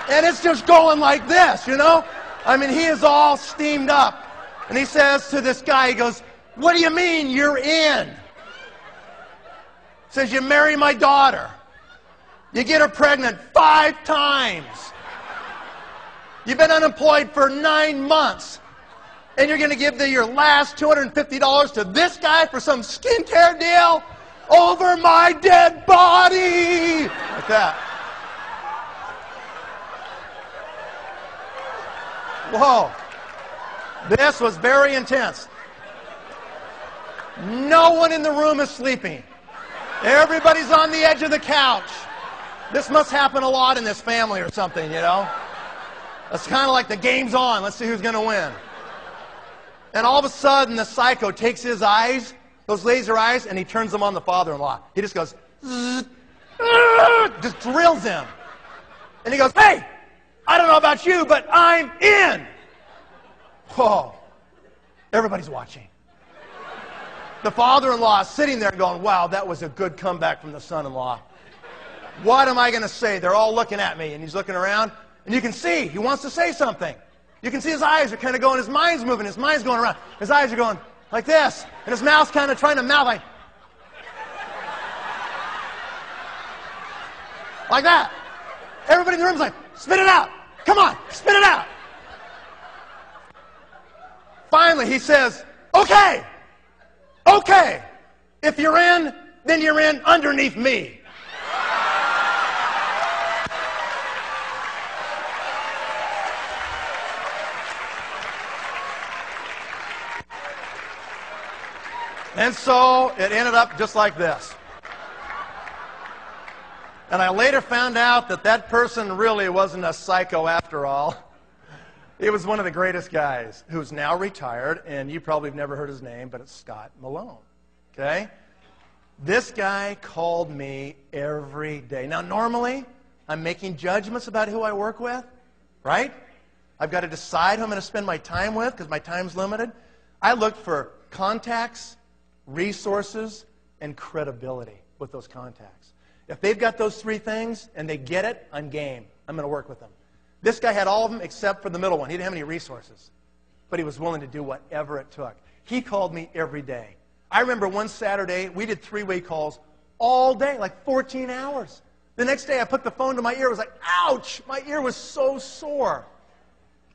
And it's just going like this, you know. I mean, he is all steamed up. And he says to this guy, he goes, what do you mean you're in? He says, you marry my daughter. You get her pregnant 5 times. You've been unemployed for 9 months. And you're going to give your last $250 to this guy for some skincare deal over my dead body. Like that. Whoa. This was very intense. No one in the room is sleeping. Everybody's on the edge of the couch. This must happen a lot in this family or something, you know? It's kind of like the game's on. Let's see who's going to win. And all of a sudden, the psycho takes his eyes, those laser eyes, and he turns them on the father-in-law. He just goes, just drills him. And he goes, hey, I don't know about you, but I'm in. Whoa. Everybody's watching. The father-in-law is sitting there going, wow, that was a good comeback from the son-in-law. What am I going to say? They're all looking at me. And he's looking around, and you can see he wants to say something. You can see his eyes are kind of going, his mind's moving, his mind's going around. His eyes are going like this, and his mouth's kind of trying to mouth like that. Everybody in the room's like, spit it out. Come on, spit it out. Finally, he says, okay. Okay. If you're in, then you're in underneath me. And so it ended up just like this. And I later found out that that person really wasn't a psycho after all. He was one of the greatest guys who's now retired, and you probably have never heard his name, but it's Scott Malone. Okay? This guy called me every day. Now, normally, I'm making judgments about who I work with, right? I've got to decide who I'm going to spend my time with because my time's limited. I look for contacts, resources, and credibility with those contacts. If they've got those three things and they get it, I'm game. I'm going to work with them. This guy had all of them except for the middle one. He didn't have any resources, but he was willing to do whatever it took. He called me every day. I remember one Saturday, we did three-way calls all day, like 14 hours. The next day, I put the phone to my ear. It was like, ouch! My ear was so sore.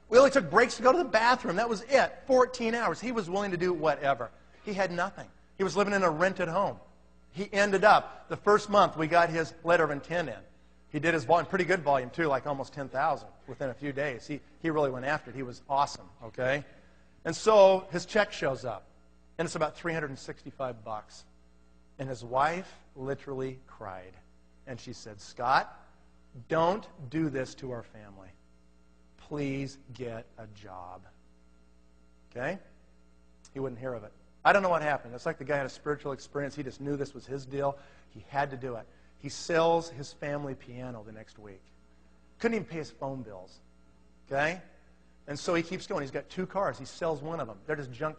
We only took breaks to go to the bathroom. That was it. 14 hours. He was willing to do whatever. He had nothing. He was living in a rented home. He ended up, the first month, we got his letter of intent in. He did his volume, pretty good volume too, like almost 10,000 within a few days. He really went after it. He was awesome, okay? And so his check shows up, and it's about $365. And his wife literally cried. And she said, Scott, don't do this to our family. Please get a job. Okay? He wouldn't hear of it. I don't know what happened. It's like the guy had a spiritual experience. He just knew this was his deal. He had to do it. He sells his family piano the next week. Couldn't even pay his phone bills. Okay? And so he keeps going. He's got 2 cars. He sells one of them. They're just junk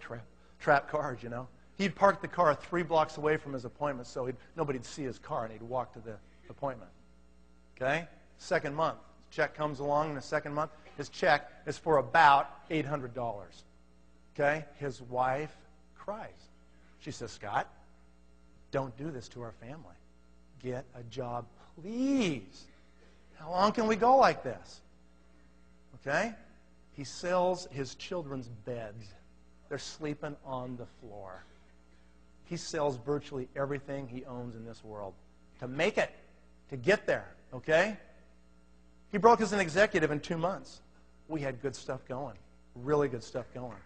trap cars, you know. He'd park the car 3 blocks away from his appointment so nobody'd see his car, and he'd walk to the appointment. Okay? Second month. Check comes along in the second month. His check is for about $800. Okay? His wife cries. She says, Scott, don't do this to our family. Get a job, please. How long can we go like this? Okay? He sells his children's beds. They're sleeping on the floor. He sells virtually everything he owns in this world to make it, to get there. Okay? He broke as an executive in 2 months. We had good stuff going, really good stuff going.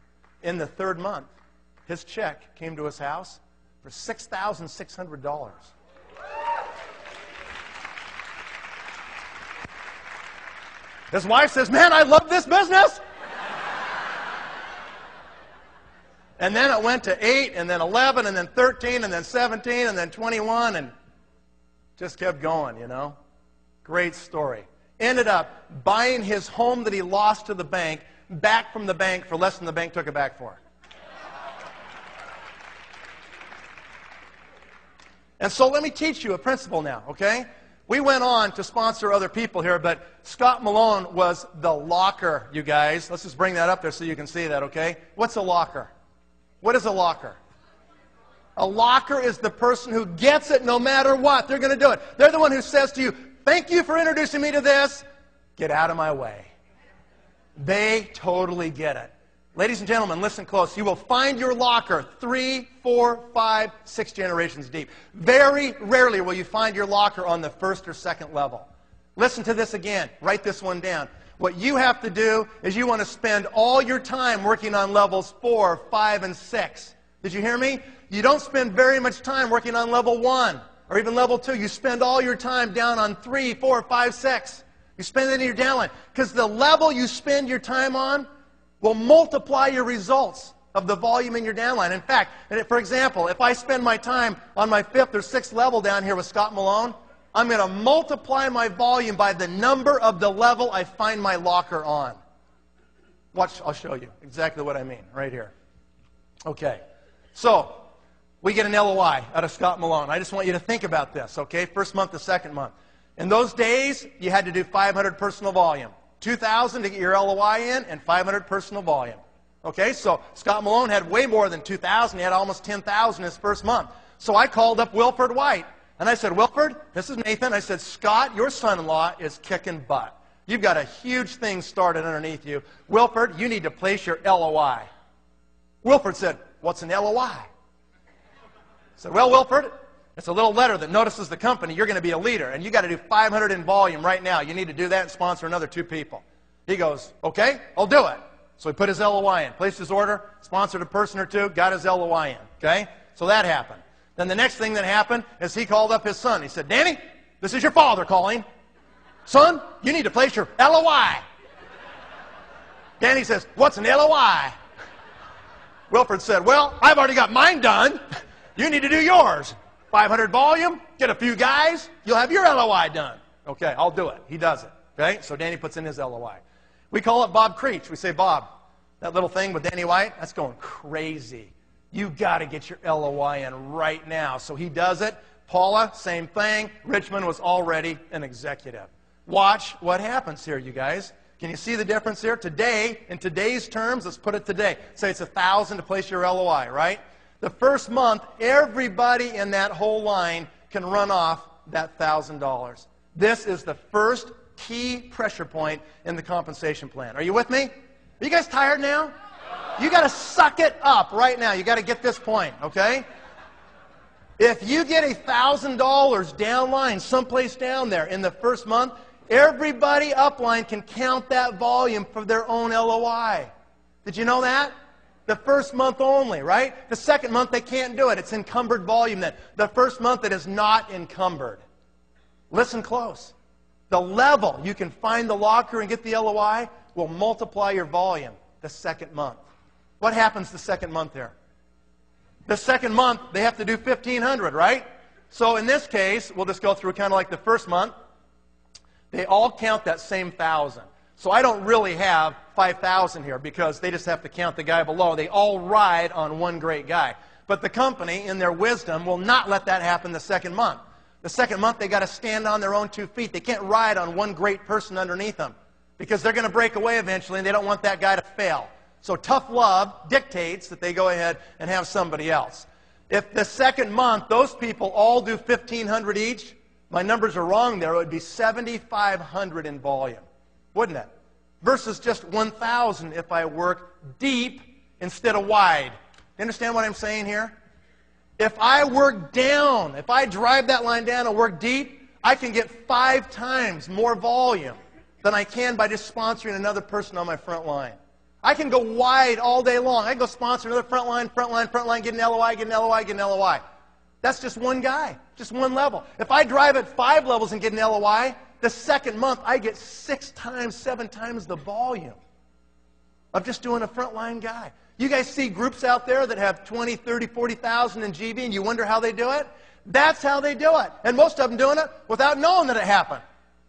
In the 3rd month, his check came to his house for $6,600. His wife says, man, I love this business. And then it went to 8, and then 11, and then 13, and then 17, and then 21, and just kept going, you know. Great story. Ended up buying his home that he lost to the bank back from the bank for less than the bank took it back for. And so let me teach you a principle now, okay? We went on to sponsor other people here, but Scott Malone was the locker, you guys. Let's just bring that up there so you can see that, okay? What's a locker? What is a locker? A locker is the person who gets it no matter what. They're going to do it. They're the one who says to you, thank you for introducing me to this. Get out of my way. They totally get it. Ladies and gentlemen, listen close. You will find your locker 3, 4, 5, 6 generations deep. Very rarely will you find your locker on the first or second level. Listen to this again. Write this one down. What you have to do is you want to spend all your time working on levels 4, 5, and 6. Did you hear me? You don't spend very much time working on level 1 or even level 2. You spend all your time down on 3, 4, 5, 6. You spend it in your downline. Because the level you spend your time on will multiply your results of the volume in your downline. In fact, for example, if I spend my time on my 5th or 6th level down here with Scott Malone, I'm going to multiply my volume by the number of the level I find my locker on. Watch, I'll show you exactly what I mean right here. Okay, so we get an LOI out of Scott Malone. I just want you to think about this, okay? First month to second month. In those days, you had to do 500 personal volume. 2,000 to get your LOI in, and 500 personal volume. Okay, so Scott Malone had way more than 2,000. He had almost 10,000 his first month. So I called up Wilford White, and I said, Wilford, this is Nathan. I said, Scott, your son-in-law is kicking butt. You've got a huge thing started underneath you. Wilford, you need to place your LOI. Wilford said, what's an LOI? I said, well, Wilford, it's a little letter that notices the company you're going to be a leader, and you got to do 500 in volume right now. You need to do that and sponsor another 2 people. He goes, okay, I'll do it. So he put his LOI in, placed his order, sponsored a person or 2, got his LOI in. Okay, so that happened. Then the next thing that happened is he called up his son. He said, Danny, this is your father calling. Son, you need to place your LOI. Danny says, what's an LOI? Wilford said, well, I've already got mine done. You need to do yours. 500 volume, get a few guys, you'll have your LOI done. Okay, I'll do it. He does it. Okay, so Danny puts in his LOI. We call up Bob Creech. We say, Bob, that little thing with Danny White, that's going crazy. You got to get your LOI in right now. So he does it. Paula, same thing. Richmond was already an executive. Watch what happens here, you guys. Can you see the difference here? Today, in today's terms, let's put it today. Say it's $1,000 to place your LOI, right? The first month, everybody in that whole line can run off that $1,000. This is the first key pressure point in the compensation plan. Are you with me? Are you guys tired now? You got to suck it up right now. You got to get this point, okay? If you get $1,000 downline, someplace down there in the first month, everybody upline can count that volume for their own LOI. Did you know that? The first month only, right? The second month, they can't do it. It's encumbered volume then. The first month, it is not encumbered. Listen close. The level you can find the locker and get the LOI will multiply your volume the second month. What happens the second month there? The second month, they have to do 1,500, right? So in this case, we'll just go through kind of like the first month. They all count that same 1,000. So I don't really have 5,000 here because they just have to count the guy below. They all ride on one great guy. But the company, in their wisdom, will not let that happen the second month. The second month, they've got to stand on their own 2 feet. They can't ride on one great person underneath them because they're going to break away eventually, and they don't want that guy to fail. So tough love dictates that they go ahead and have somebody else. If the second month, those people all do 1,500 each, my numbers are wrong there, it would be 7,500 in volume. Wouldn't it? Versus just 1,000 if I work deep instead of wide. You understand what I'm saying here? If I work down, if I drive that line down and work deep, I can get 5 times more volume than I can by just sponsoring another person on my front line. I can go wide all day long. I can go sponsor another front line, get an LOI, get an LOI, get an LOI. That's just one guy, just one level. If I drive at 5 levels and get an LOI, the second month I get 6 times, 7 times the volume of just doing a frontline guy. You guys see groups out there that have 20, 30, 40,000 in GB and you wonder how they do it? That's how they do it. And most of them doing it without knowing that it happened.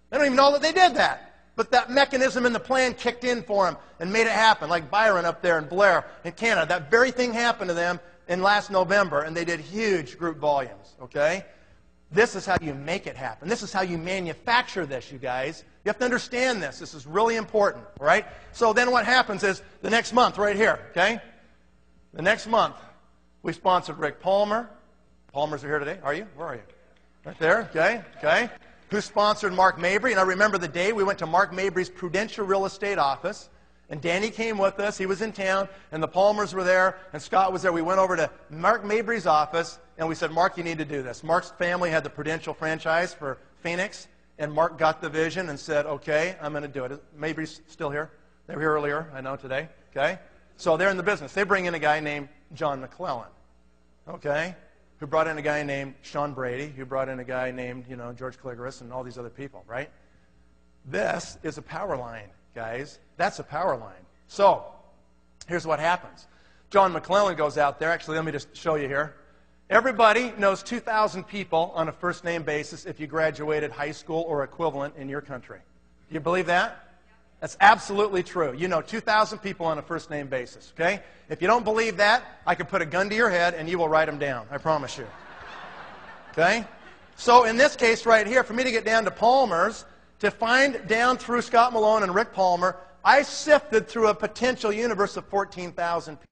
They don't even know that they did that. But that mechanism in the plan kicked in for them and made it happen. Like Byron up there in Blair in Canada. That very thing happened to them in last November, and they did huge group volumes, okay? This is how you make it happen. This is how you manufacture this, you guys. You have to understand this. This is really important, all right? So then what happens is the next month right here, okay? The next month, we sponsored Rick Palmer. Palmers are here today. Are you? Where are you? Right there, okay, okay. Who sponsored Mark Mabry? And I remember the day we went to Mark Mabry's Prudential Real Estate office, And Danny came with us. He was in town, and the Palmers were there, and Scott was there. We went over to Mark Mabry's office, and we said, Mark, you need to do this. Mark's family had the Prudential franchise for Phoenix, and Mark got the vision and said, okay, I'm going to do it. Mabry's still here. They were here earlier, I know, today. Okay? So they're in the business. They bring in a guy named John McClellan, okay, who brought in a guy named Sean Brady, who brought in a guy named, George Kligeris and all these other people, right? This is a power line, guys. That's a power line. So here's what happens. John McClellan goes out there. Actually, let me just show you here. Everybody knows 2,000 people on a first-name basis if you graduated high school or equivalent in your country. Do you believe that? That's absolutely true. You know 2,000 people on a first-name basis, okay? If you don't believe that, I can put a gun to your head and you will write them down. I promise you. Okay? So in this case right here, for me to get down to Palmer's, to find down through Scott Malone and Rick Palmer, I sifted through a potential universe of 14,000 people.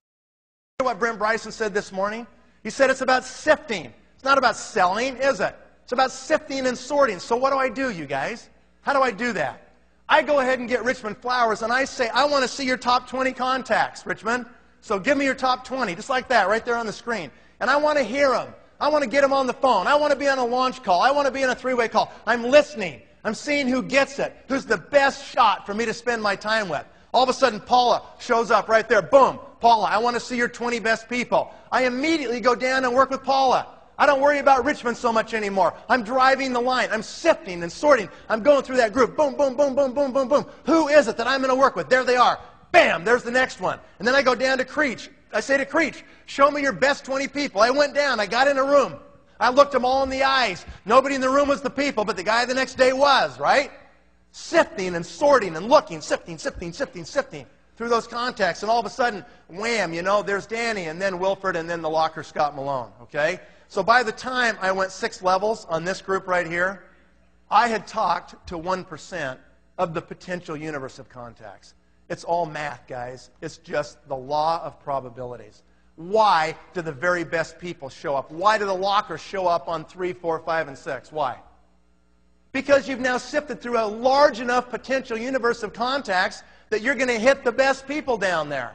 You know what Brent Bryson said this morning? He said it's about sifting. It's not about selling, is it? It's about sifting and sorting. So what do, you guys? How do I do that? I go ahead and get Richmond Flowers, and I say, I want to see your top 20 contacts, Richmond. So give me your top 20, just like that, right there on the screen. And I want to hear them. I want to get them on the phone. I want to be on a launch call. I want to be on a three-way call. I'm listening. I'm seeing who gets it, who's the best shot for me to spend my time with. All of a sudden, Paula shows up right there. Boom. Paula, I want to see your 20 best people. I immediately go down and work with Paula. I don't worry about Richmond so much anymore. I'm driving the line. I'm sifting and sorting. I'm going through that group. Boom, boom, boom, boom, boom, boom, boom. Who is it that I'm going to work with? There they are. Bam, there's the next one. And then I go down to Creech. I say to Creech, show me your best 20 people. I went down. I got in a room. I looked them all in the eyes. Nobody in the room was the people, but the guy the next day was, right? Sifting and sorting and looking, sifting through those contacts. And all of a sudden, wham, there's Danny, and then Wilford, and then the locker Scott Malone, okay? So by the time I went 6 levels on this group right here, I had talked to 1% of the potential universe of contacts. It's all math, guys. It's just the law of probabilities. Why do the very best people show up? Why do the lockers show up on 3, 4, 5, and 6? Why? Because you've now sifted through a large enough potential universe of contacts that you're going to hit the best people down there.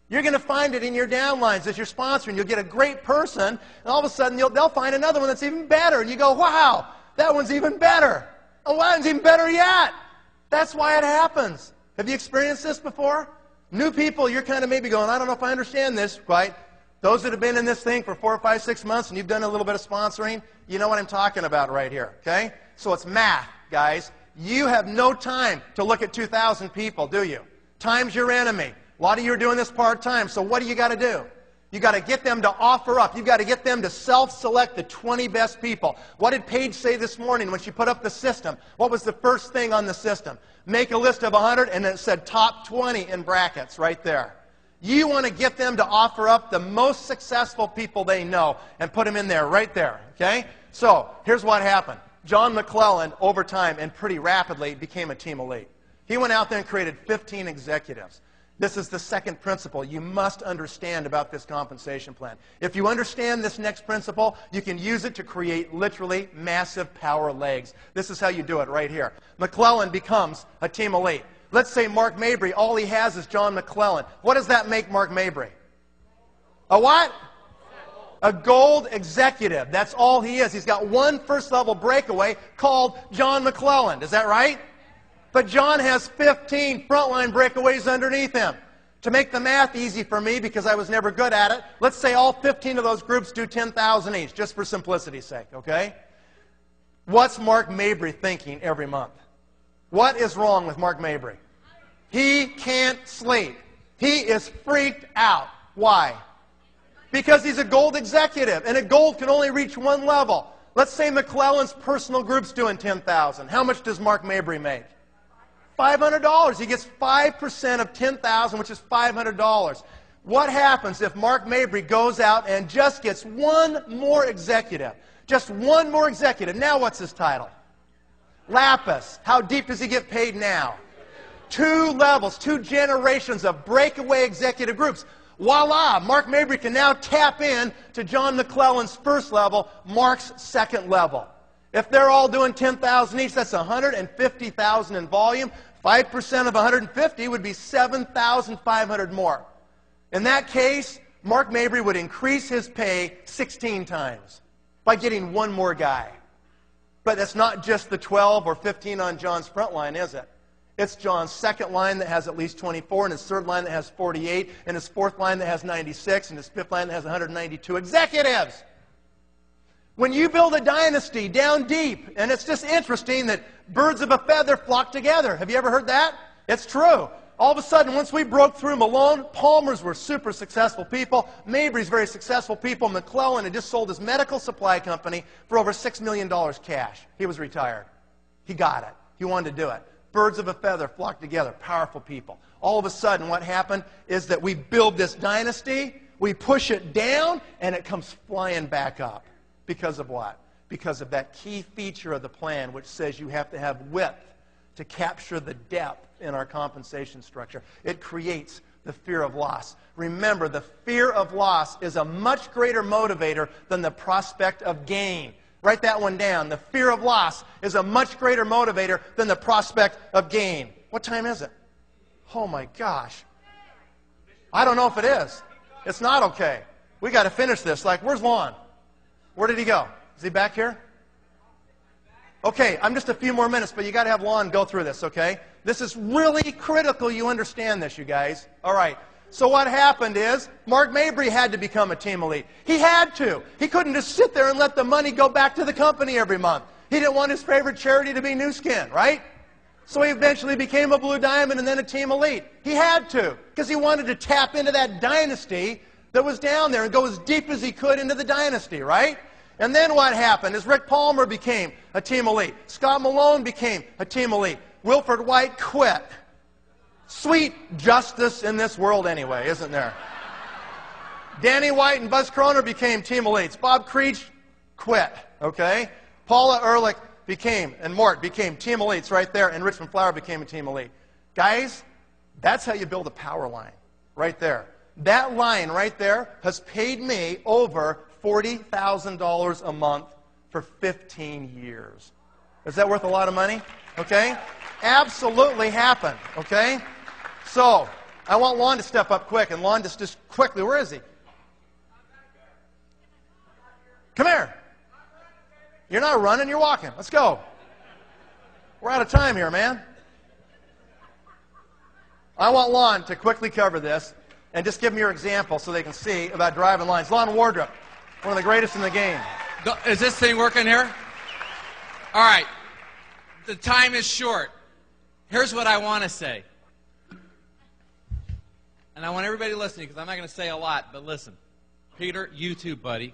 You're going to find it in your downlines as you're sponsoring. You'll get a great person, and all of a sudden they'll find another one that's even better. And you go, wow, that one's even better. Oh, that one's even better yet. That's why it happens. Have you experienced this before? New people, you're kind of maybe going, I don't know if I understand this quite. Those that have been in this thing for 4, 5, 6 months and you've done a little bit of sponsoring, you know what I'm talking about right here, okay? So it's math, guys. You have no time to look at 2,000 people, do you? Time's your enemy. A lot of you are doing this part-time, so what do you got to do? You got to get them to offer up. You've got to get them to self-select the 20 best people. What did Paige say this morning when she put up the system? What was the first thing on the system? Make a list of 100, and it said top 20 in brackets right there. You want to get them to offer up the most successful people they know and put them in there, right there, okay? So here's what happened. John McClellan, over time and pretty rapidly, became a team elite. He went out there and created 15 executives. This is the second principle you must understand about this compensation plan. If you understand this next principle, you can use it to create literally massive power legs. This is how you do it right here. McClellan becomes a team elite. Let's say Mark Mabry, all he has is John McClellan. What does that make Mark Mabry? A what? A gold executive. That's all he is. He's got one first-level breakaway called John McClellan. Is that right? But John has 15 frontline breakaways underneath him. To make the math easy for me, because I was never good at it, let's say all 15 of those groups do 10,000 each, just for simplicity's sake, okay? What's Mark Mabry thinking every month? What is wrong with Mark Mabry? He can't sleep. He is freaked out. Why? Because he's a gold executive, and a gold can only reach one level. Let's say McClellan's personal group's doing 10,000. How much does Mark Mabry make? $500. He gets 5% of 10,000, which is $500. What happens if Mark Mabry goes out and just gets one more executive? Just one more executive. Now what's his title? Lapis. How deep does he get paid now? 2 levels, 2 generations of breakaway executive groups. Voila! Mark Mabry can now tap in to John McClellan's first level, Mark's second level. If they're all doing 10,000 each, that's 150,000 in volume, 5% of 150 would be 7,500 more. In that case, Mark Mabry would increase his pay 16 times by getting one more guy. But that's not just the 12 or 15 on John's front line, is it? It's John's second line that has at least 24, and his third line that has 48, and his fourth line that has 96, and his fifth line that has 192 executives. When you build a dynasty down deep, and it's just interesting that birds of a feather flock together. Have you ever heard that? It's true. All of a sudden, once we broke through Malone, Palmer's were super successful people. Mabry's very successful people. McClellan had just sold his medical supply company for over $6 million cash. He was retired. He got it. He wanted to do it. Birds of a feather flock together. Powerful people. All of a sudden, what happened is that we build this dynasty, we push it down, and it comes flying back up. Because of what? Because of that key feature of the plan, which says you have to have width to capture the depth in our compensation structure. It creates the fear of loss. Remember, the fear of loss is a much greater motivator than the prospect of gain. Write that one down. The fear of loss is a much greater motivator than the prospect of gain. What time is it? Oh my gosh. I don't know if it is. It's not okay. We got to finish this. Like, where's Lon? Where did he go? Is he back here? Okay, I'm just a few more minutes, but you got to have Lon go through this, okay? This is really critical you understand this, you guys. All right. So what happened is Mark Mabry had to become a team elite. He had to. He couldn't just sit there and let the money go back to the company every month. He didn't want his favorite charity to be New Skin, right? So he eventually became a Blue Diamond and then a team elite. He had to, because he wanted to tap into that dynasty that was down there and go as deep as he could into the dynasty, right? And then what happened is Rick Palmer became a team elite. Scott Malone became a team elite. Wilfred White quit. Sweet justice in this world anyway, isn't there? Danny White and Buzz Kroner became team elites. Bob Creech quit, okay? Paula Ehrlich became, and Mort became team elites right there, and Richmond Flower became a team elite. Guys, that's how you build a power line, right there. That line right there has paid me over $40,000 a month for 15 years. Is that worth a lot of money? Okay? Absolutely happened, okay? So, I want Lon to step up quick, and Lon just quickly, where is he? Come here. You're not running, you're walking. Let's go. We're out of time here, man. I want Lon to quickly cover this and just give them your example so they can see about driving lines. Lon Wardrop, one of the greatest in the game. Is this thing working here? All right. The time is short. Here's what I want to say. And I want everybody listening because I'm not going to say a lot, but listen. Peter, you too, buddy.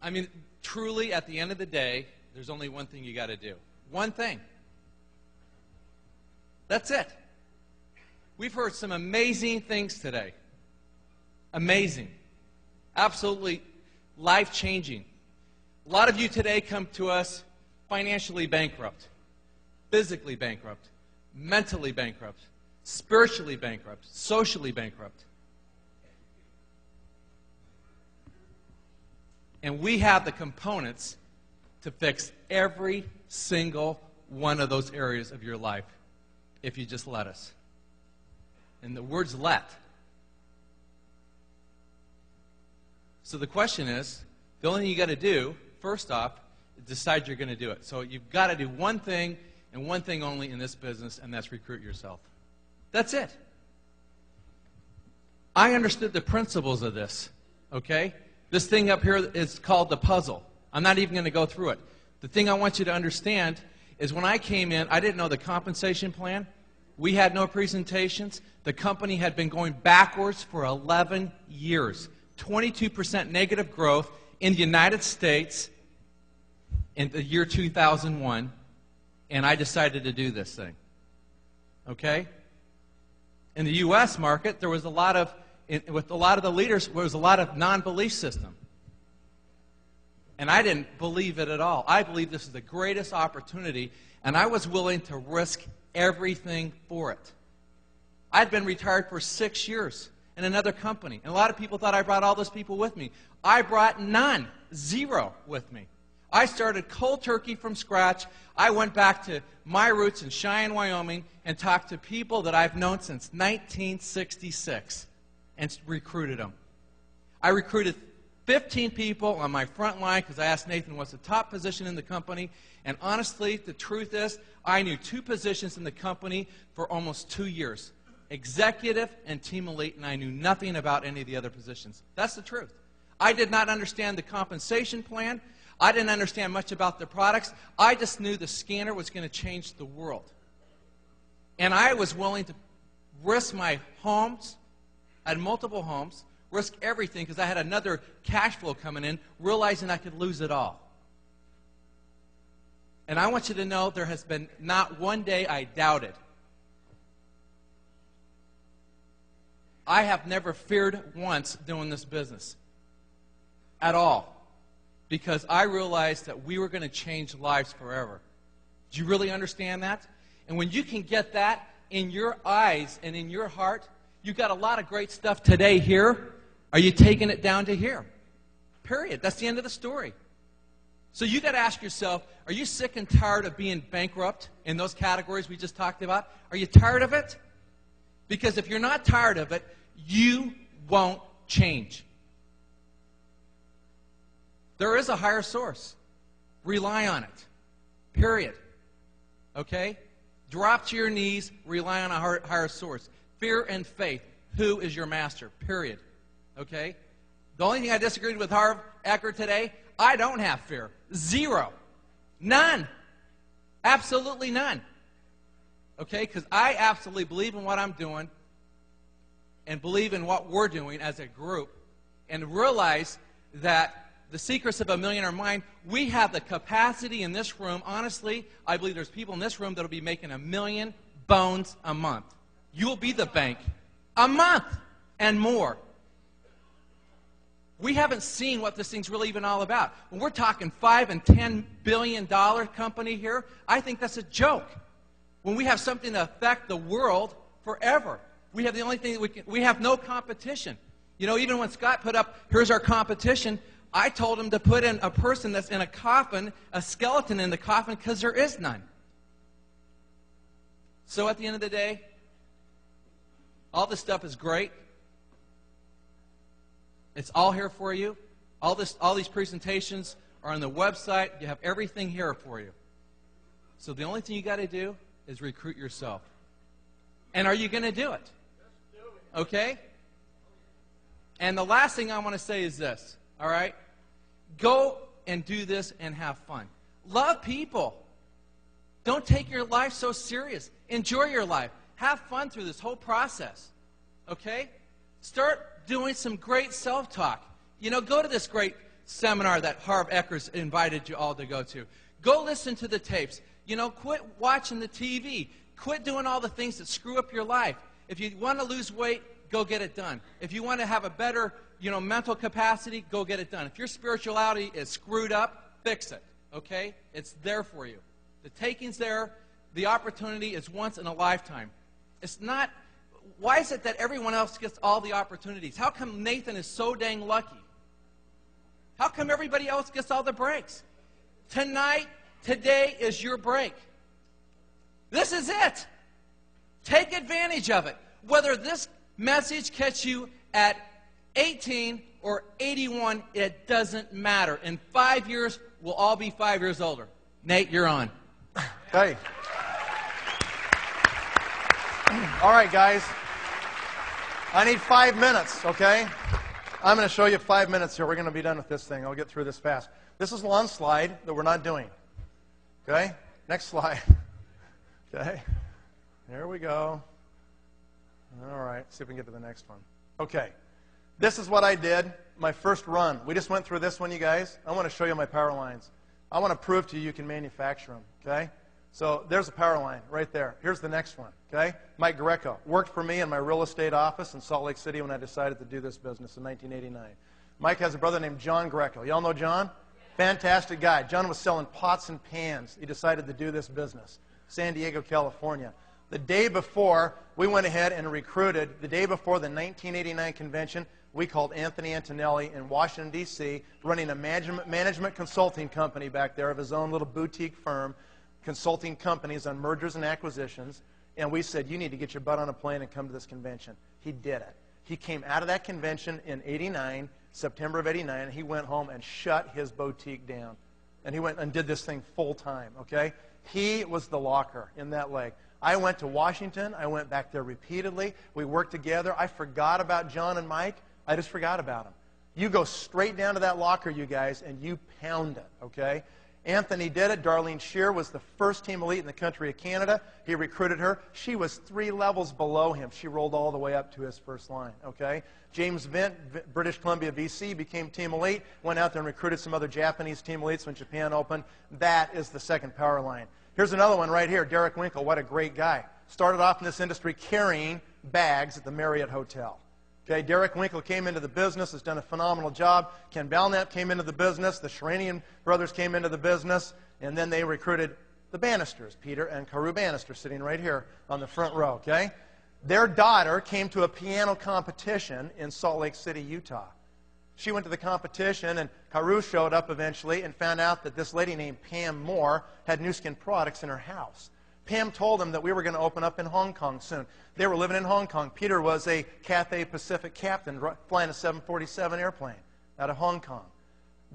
I mean, truly, at the end of the day, there's only one thing you got to do. One thing. That's it. We've heard some amazing things today. Amazing. Absolutely life-changing. A lot of you today come to us financially bankrupt, physically bankrupt, mentally bankrupt, spiritually bankrupt, socially bankrupt. And we have the components to fix every single one of those areas of your life if you just let us. And the word's let. So the question is, the only thing you got to do, first off, is decide you're going to do it. So you've got to do one thing and one thing only in this business, and that's recruit yourself. That's it. I understood the principles of this, okay? This thing up here is called the puzzle. I'm not even going to go through it. The thing I want you to understand is when I came in, I didn't know the compensation plan. We had no presentations. The company had been going backwards for 11 years. 22% negative growth in the United States in the year 2001, and I decided to do this thing. Okay? In the U.S. market, there was a lot of, with a lot of the leaders, there was a lot of non-belief system. And I didn't believe it at all. I believe this is the greatest opportunity, and I was willing to risk everything for it. I'd been retired for 6 years in another company, and a lot of people thought I brought all those people with me. I brought none, zero with me. I started cold turkey from scratch. I went back to my roots in Cheyenne, Wyoming, and talked to people that I've known since 1966 and recruited them. I recruited 15 people on my front line because I asked Nathan what's the top position in the company. And honestly, the truth is, I knew 2 positions in the company for almost 2 years. Executive and team elite, and I knew nothing about any of the other positions. That's the truth. I did not understand the compensation plan. I didn't understand much about the products. I just knew the scanner was going to change the world. And I was willing to risk my homes. I had multiple homes, risk everything because I had another cash flow coming in, realizing I could lose it all. And I want you to know there has been not one day I doubted. I have never feared once doing this business at all because I realized that we were going to change lives forever. Do you really understand that? And when you can get that in your eyes and in your heart, you got a lot of great stuff today here. Are you taking it down to here? Period. That's the end of the story. So you got to ask yourself, are you sick and tired of being bankrupt in those categories we just talked about? Are you tired of it? Because if you're not tired of it, you won't change. There is a higher source. Rely on it. Period. Okay? Drop to your knees. Rely on a higher source. Fear and faith. Who is your master? Period. Okay? The only thing I disagreed with Harv Eker today, I don't have fear. 0. None. Absolutely none. Okay? Because I absolutely believe in what I'm doing and believe in what we're doing as a group and realize that the secrets of a millionaire mind, we have the capacity in this room. Honestly, I believe there's people in this room that will be making $1 million bones a month. You will be the bank. A month and more. We haven't seen what this thing's really even all about. When we're talking $5 and $10 billion company here, I think that's a joke. When we have something to affect the world forever, we have the only thing that we have no competition. You know, even when Scott put up, here's our competition, I told him to put in a person that's in a coffin, a skeleton in the coffin, because there is none. So at the end of the day, all this stuff is great. It's all here for you. All these presentations are on the website. You have everything here for you. So the only thing you got to do is recruit yourself. And are you going to do it? Okay? And the last thing I want to say is this, all right? Go and do this and have fun. Love people. Don't take your life so serious. Enjoy your life. Have fun through this whole process. Okay? Start doing some great self-talk. You know, go to this great seminar that Harv Eker's invited you all to go to. Go listen to the tapes. You know, quit watching the TV. Quit doing all the things that screw up your life. If you want to lose weight, go get it done. If you want to have a better, mental capacity, go get it done. If your spirituality is screwed up, fix it. Okay? It's there for you. The taking's there. The opportunity is once in a lifetime. It's not. Why is it that everyone else gets all the opportunities? How come Nathan is so dang lucky? How come everybody else gets all the breaks? Tonight, today is your break. This is it. Take advantage of it. Whether this message catch you at 18 or 81, it doesn't matter. In 5 years, we'll all be 5 years older. Nate, you're on. Okay. All right, guys. I need 5 minutes, okay? I'm going to show you 5 minutes here. We're going to be done with this thing. I'll get through this fast. This is one slide that we're not doing. Okay? Next slide. Okay? There we go. All right. See if we can get to the next one. Okay. This is what I did my first run. We just went through this one, you guys. I want to show you my power lines. I want to prove to you you can manufacture them. Okay? So there's a power line right there. Here's the next one. Okay? Mike Greco worked for me in my real estate office in Salt Lake City when I decided to do this business in 1989. Mike has a brother named John Greco. Y'all know John? Fantastic guy. John was selling pots and pans. He decided to do this business. San Diego, California. The day before, we went ahead and recruited, the day before the 1989 convention, we called Anthony Antonelli in Washington, D.C., running a management consulting company back there of his own little boutique firm, consulting companies on mergers and acquisitions. And we said, you need to get your butt on a plane and come to this convention. He did it. He came out of that convention in '89, September of '89, and he went home and shut his boutique down. And he went and did this thing full time, okay? He was the locker in that leg. I went to Washington. I went back there repeatedly. We worked together. I forgot about John and Mike. I just forgot about them. You go straight down to that locker, you guys, and you pound it, okay? Anthony did it. Darlene Shear was the first team elite in the country of Canada. He recruited her. She was 3 levels below him. She rolled all the way up to his first line, okay? James Vint, British Columbia, BC, became team elite, went out there and recruited some other Japanese team elites when Japan opened. That is the second power line. Here's another one right here, Derek Winkle. What a great guy. Started off in this industry carrying bags at the Marriott Hotel. Okay, Derek Winkle came into the business, has done a phenomenal job. Ken Belknap came into the business. The Sheranian brothers came into the business. And then they recruited the Bannisters, Peter and Carew Bannister, sitting right here on the front row, okay? Their daughter came to a piano competition in Salt Lake City, Utah. She went to the competition, and Carew showed up eventually and found out that this lady named Pam Moore had Nu Skin products in her house. Pam told him that we were going to open up in Hong Kong soon. They were living in Hong Kong. Peter was a Cathay Pacific captain flying a 747 airplane out of Hong Kong.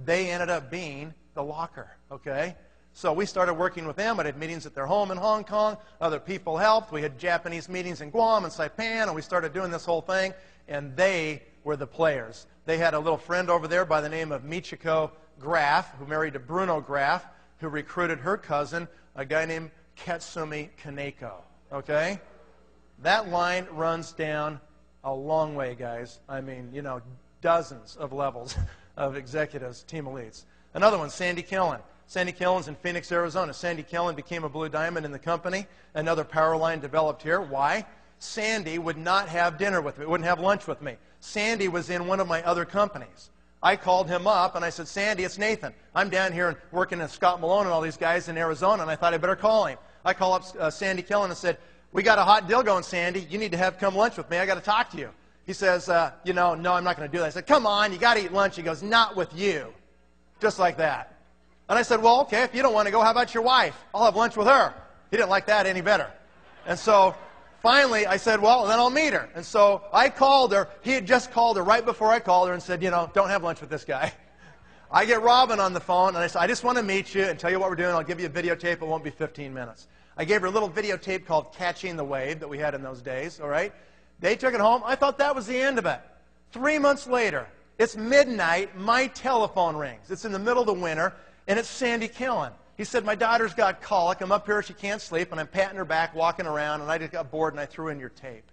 They ended up being the locker, okay? So we started working with them. I did meetings at their home in Hong Kong. Other people helped. We had Japanese meetings in Guam and Saipan, and we started doing this whole thing, and they were the players. They had a little friend over there by the name of Michiko Graf, who married to Bruno Graf, who recruited her cousin, a guy named Katsumi Kaneko, okay? That line runs down a long way, guys. I mean, you know, dozens of levels of executives, team elites. Another one, Sandy Killen. Sandy Killen's in Phoenix, Arizona. Sandy Killen became a blue diamond in the company. Another power line developed here. Why? Sandy would not have dinner with me, wouldn't have lunch with me. Sandy was in one of my other companies. I called him up, and I said, Sandy, it's Nathan. I'm down here and working with Scott Malone and all these guys in Arizona, and I thought I better call him. I called up Sandy Killen and said, we got a hot deal going, Sandy. You need to come lunch with me. I got to talk to you. He says, you know, no, I'm not going to do that. I said, come on, you got to eat lunch. He goes, not with you. Just like that. And I said, well, okay, if you don't want to go, how about your wife? I'll have lunch with her. He didn't like that any better. And so finally, I said, well, then I'll meet her. And so I called her. He had just called her right before I called her and said, you know, don't have lunch with this guy. I get Robin on the phone, and I said, I just want to meet you and tell you what we're doing. I'll give you a videotape. It won't be 15 minutes. I gave her a little videotape called Catching the Wave that we had in those days, all right? They took it home. I thought that was the end of it. 3 months later, it's midnight. My telephone rings. It's in the middle of the winter, and it's Sandy Killen. He said, my daughter's got colic. I'm up here. She can't sleep, and I'm patting her back, walking around, and I just got bored, and I threw in your tape.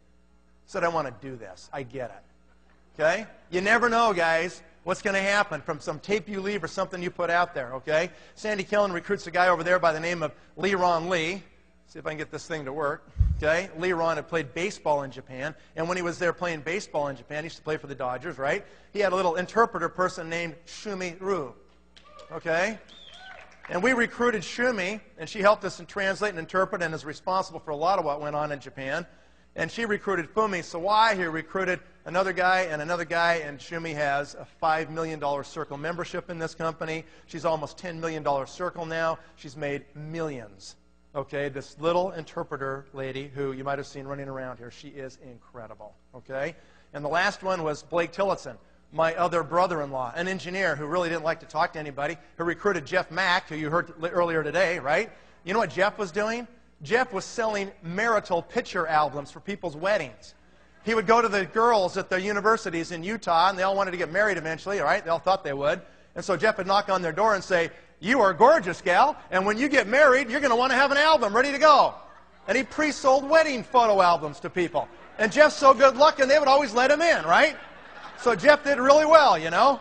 Said, I want to do this. I get it. Okay? You never know, guys, what's going to happen from some tape you leave or something you put out there, okay? Sandy Killen recruits a guy over there by the name of Lee Ron Lee. See if I can get this thing to work. Okay? Lee Ron had played baseball in Japan, and when he was there playing baseball in Japan, he used to play for the Dodgers, right? He had a little interpreter person named Shumi Ru. Okay? And we recruited Shumi, and she helped us translate and interpret and is responsible for a lot of what went on in Japan. And she recruited Fumi Sawai, who recruited another guy, and Shumi has a $5 million Circle membership in this company. She's almost $10 million Circle now. She's made millions. Okay, this little interpreter lady who you might have seen running around here, she is incredible. Okay? And the last one was Blake Tillotson, my other brother-in-law, an engineer who really didn't like to talk to anybody, who recruited Jeff Mack, who you heard earlier today, right? You know what Jeff was doing? Jeff was selling marital picture albums for people's weddings. He would go to the girls at the universities in Utah, and they all wanted to get married eventually, all right? They all thought they would. And so Jeff would knock on their door and say, you are gorgeous, gal, and when you get married, you're going to want to have an album ready to go. And he pre-sold wedding photo albums to people. And Jeff's so good looking, they would always let him in, right? So Jeff did really well, you know.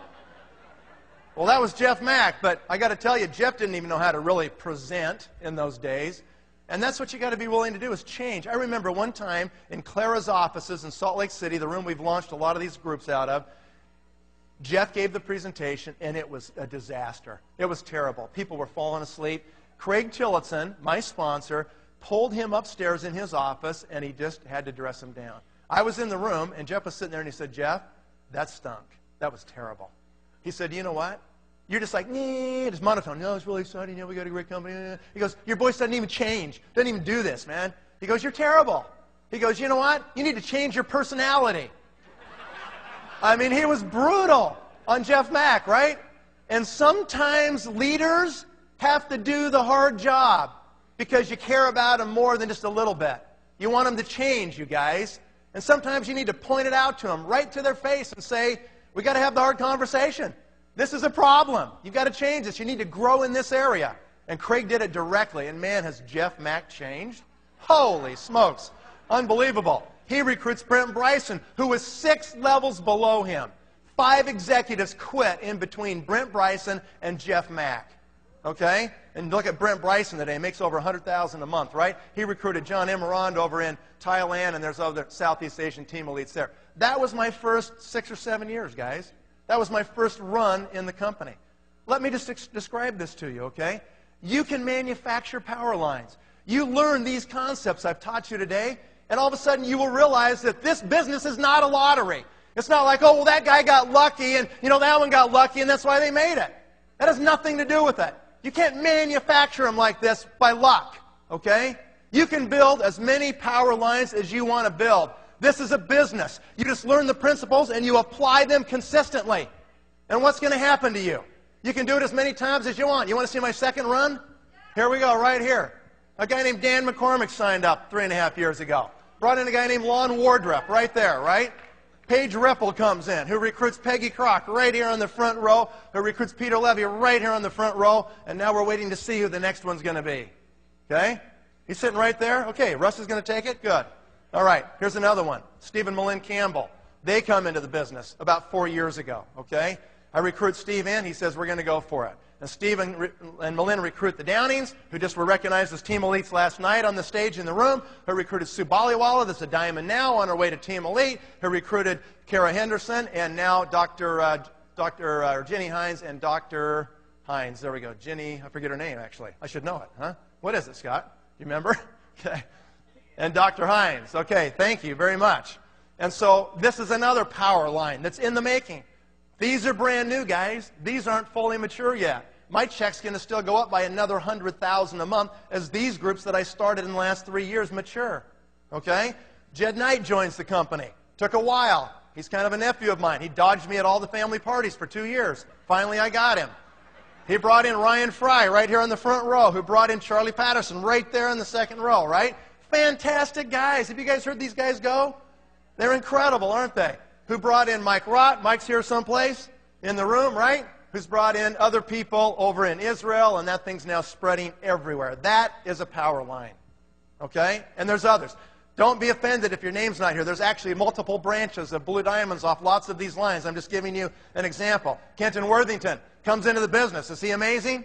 Well, that was Jeff Mack, but I got to tell you, Jeff didn't even know how to really present in those days. And that's what you got to be willing to do, is change. I remember one time in Clara's offices in Salt Lake City, the room we've launched a lot of these groups out of, Jeff gave the presentation, and it was a disaster. It was terrible. People were falling asleep. Craig Tillotson, my sponsor, pulled him upstairs in his office, and he just had to dress him down. I was in the room, and Jeff was sitting there, and he said, Jeff, that stunk. That was terrible. He said, you know what? You're just like, just monotone. No, it's really exciting. We got a great company. He goes, your voice doesn't even change. Doesn't even do this, man. He goes, you're terrible. He goes, you know what? You need to change your personality. I mean, he was brutal on Jeff Mack, right? And sometimes leaders have to do the hard job because you care about them more than just a little bit. You want them to change, you guys. And sometimes you need to point it out to them right to their face and say, we got to have the hard conversation. This is a problem. You've got to change this. You need to grow in this area. And Craig did it directly. And man, has Jeff Mack changed? Holy smokes. Unbelievable. He recruits Brent Bryson, who was 6 levels below him. 5 executives quit in between Brent Bryson and Jeff Mack. Okay? And look at Brent Bryson today. He makes over $100,000 a month, right? He recruited John Emerand over in Thailand, and there's other Southeast Asian team elites there. That was my first 6 or 7 years, guys. That was my first run in the company. Let me just describe this to you, okay? You can manufacture power lines. You learn these concepts I've taught you today, and all of a sudden you will realize that this business is not a lottery. It's not like, oh, well, that guy got lucky, and, that one got lucky, and that's why they made it. That has nothing to do with it. You can't manufacture them like this by luck, okay? You can build as many power lines as you want to build. This is a business. You just learn the principles and you apply them consistently. And what's going to happen to you? You can do it as many times as you want. You want to see my second run? Here we go, right here. A guy named Dan McCormick signed up 3.5 years ago. Brought in a guy named Lon Wardrop right there, right? Paige Ripple comes in, who recruits Peggy Crock right here on the front row, who recruits Peter Levy right here on the front row, and now we're waiting to see who the next one's going to be. Okay? He's sitting right there. Okay, Russ is going to take it? Good. All right, here's another one. Steve and Malin Campbell. They come into the business about 4 years ago, okay? I recruit Steve in. He says, we're going to go for it. And Steve and Malin recruit the Downings, who just were recognized as Team Elites last night on the stage in the room, who recruited Sue Baliwala, that's a diamond now, on her way to Team Elite, who recruited Kara Henderson, and now Dr. Ginny Hines and Dr. Hines. There we go. Ginny, I forget her name, actually. I should know it, huh? What is it, Scott? You remember? Okay. And Dr. Hines. Okay, thank you very much. And so this is another power line that's in the making. These are brand new, guys. These aren't fully mature yet. My check's going to still go up by another $100,000 a month as these groups that I started in the last 3 years mature. Okay? Jed Knight joins the company. Took a while. He's kind of a nephew of mine. He dodged me at all the family parties for 2 years. Finally, I got him. He brought in Ryan Fry right here on the front row, who brought in Charlie Patterson right there in the second row, right? Fantastic guys. Have you guys heard these guys go? They're incredible, aren't they? Who brought in Mike Rott? Mike's here someplace in the room, right? Who's brought in other people over in Israel, and that thing's now spreading everywhere. That is a power line, okay? And there's others. Don't be offended if your name's not here. There's actually multiple branches of Blue Diamonds off lots of these lines. I'm just giving you an example. Kenton Worthington comes into the business. Is he amazing?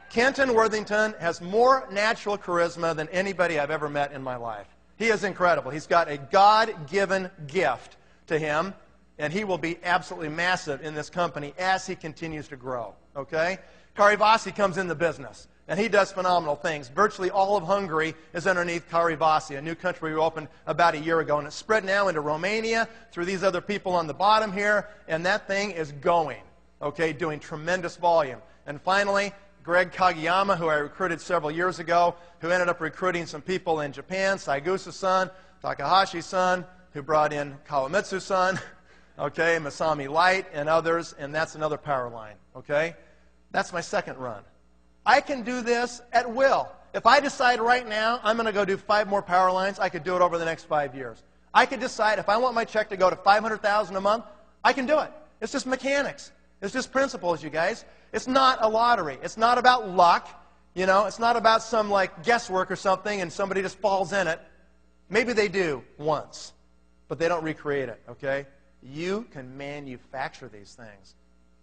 Kenton Worthington has more natural charisma than anybody I've ever met in my life. He is incredible. He's got a God-given gift to him, and he will be absolutely massive in this company as he continues to grow. Okay? Kari Vasi comes in the business, and he does phenomenal things. Virtually all of Hungary is underneath Kari Vasi, a new country we opened about a year ago, and it's spread now into Romania through these other people on the bottom here, and that thing is going, okay, doing tremendous volume. And finally, Greg Kageyama, who I recruited several years ago, who ended up recruiting some people in Japan, Saigusa-san, Takahashi-san, who brought in Kawamitsu-san, okay, Masami Light, and others, and that's another power line, okay? That's my second run. I can do this at will. If I decide right now I'm going to go do 5 more power lines, I could do it over the next 5 years. I could decide if I want my check to go to $500,000 a month, I can do it. It's just mechanics. It's just principles, you guys. It's not a lottery. It's not about luck. It's not about some guesswork or something and somebody just falls in it. Maybe they do once, but they don't recreate it, okay? You can manufacture these things.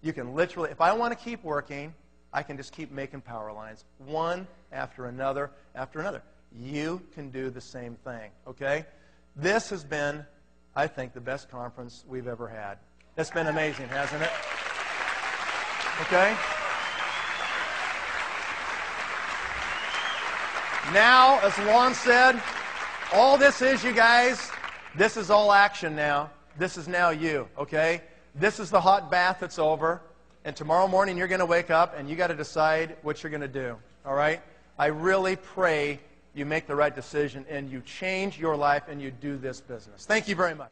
You can literally, if I want to keep working, I can just keep making power lines, one after another after another. You can do the same thing, okay? This has been, I think, the best conference we've ever had. It's been amazing, hasn't it? Okay? Now, as Lon said, all this is, you guys, this is all action now. This is now you, okay? This is the hot bath that's over. And tomorrow morning you're going to wake up and you got to decide what you're going to do, all right? I really pray you make the right decision and you change your life and you do this business. Thank you very much.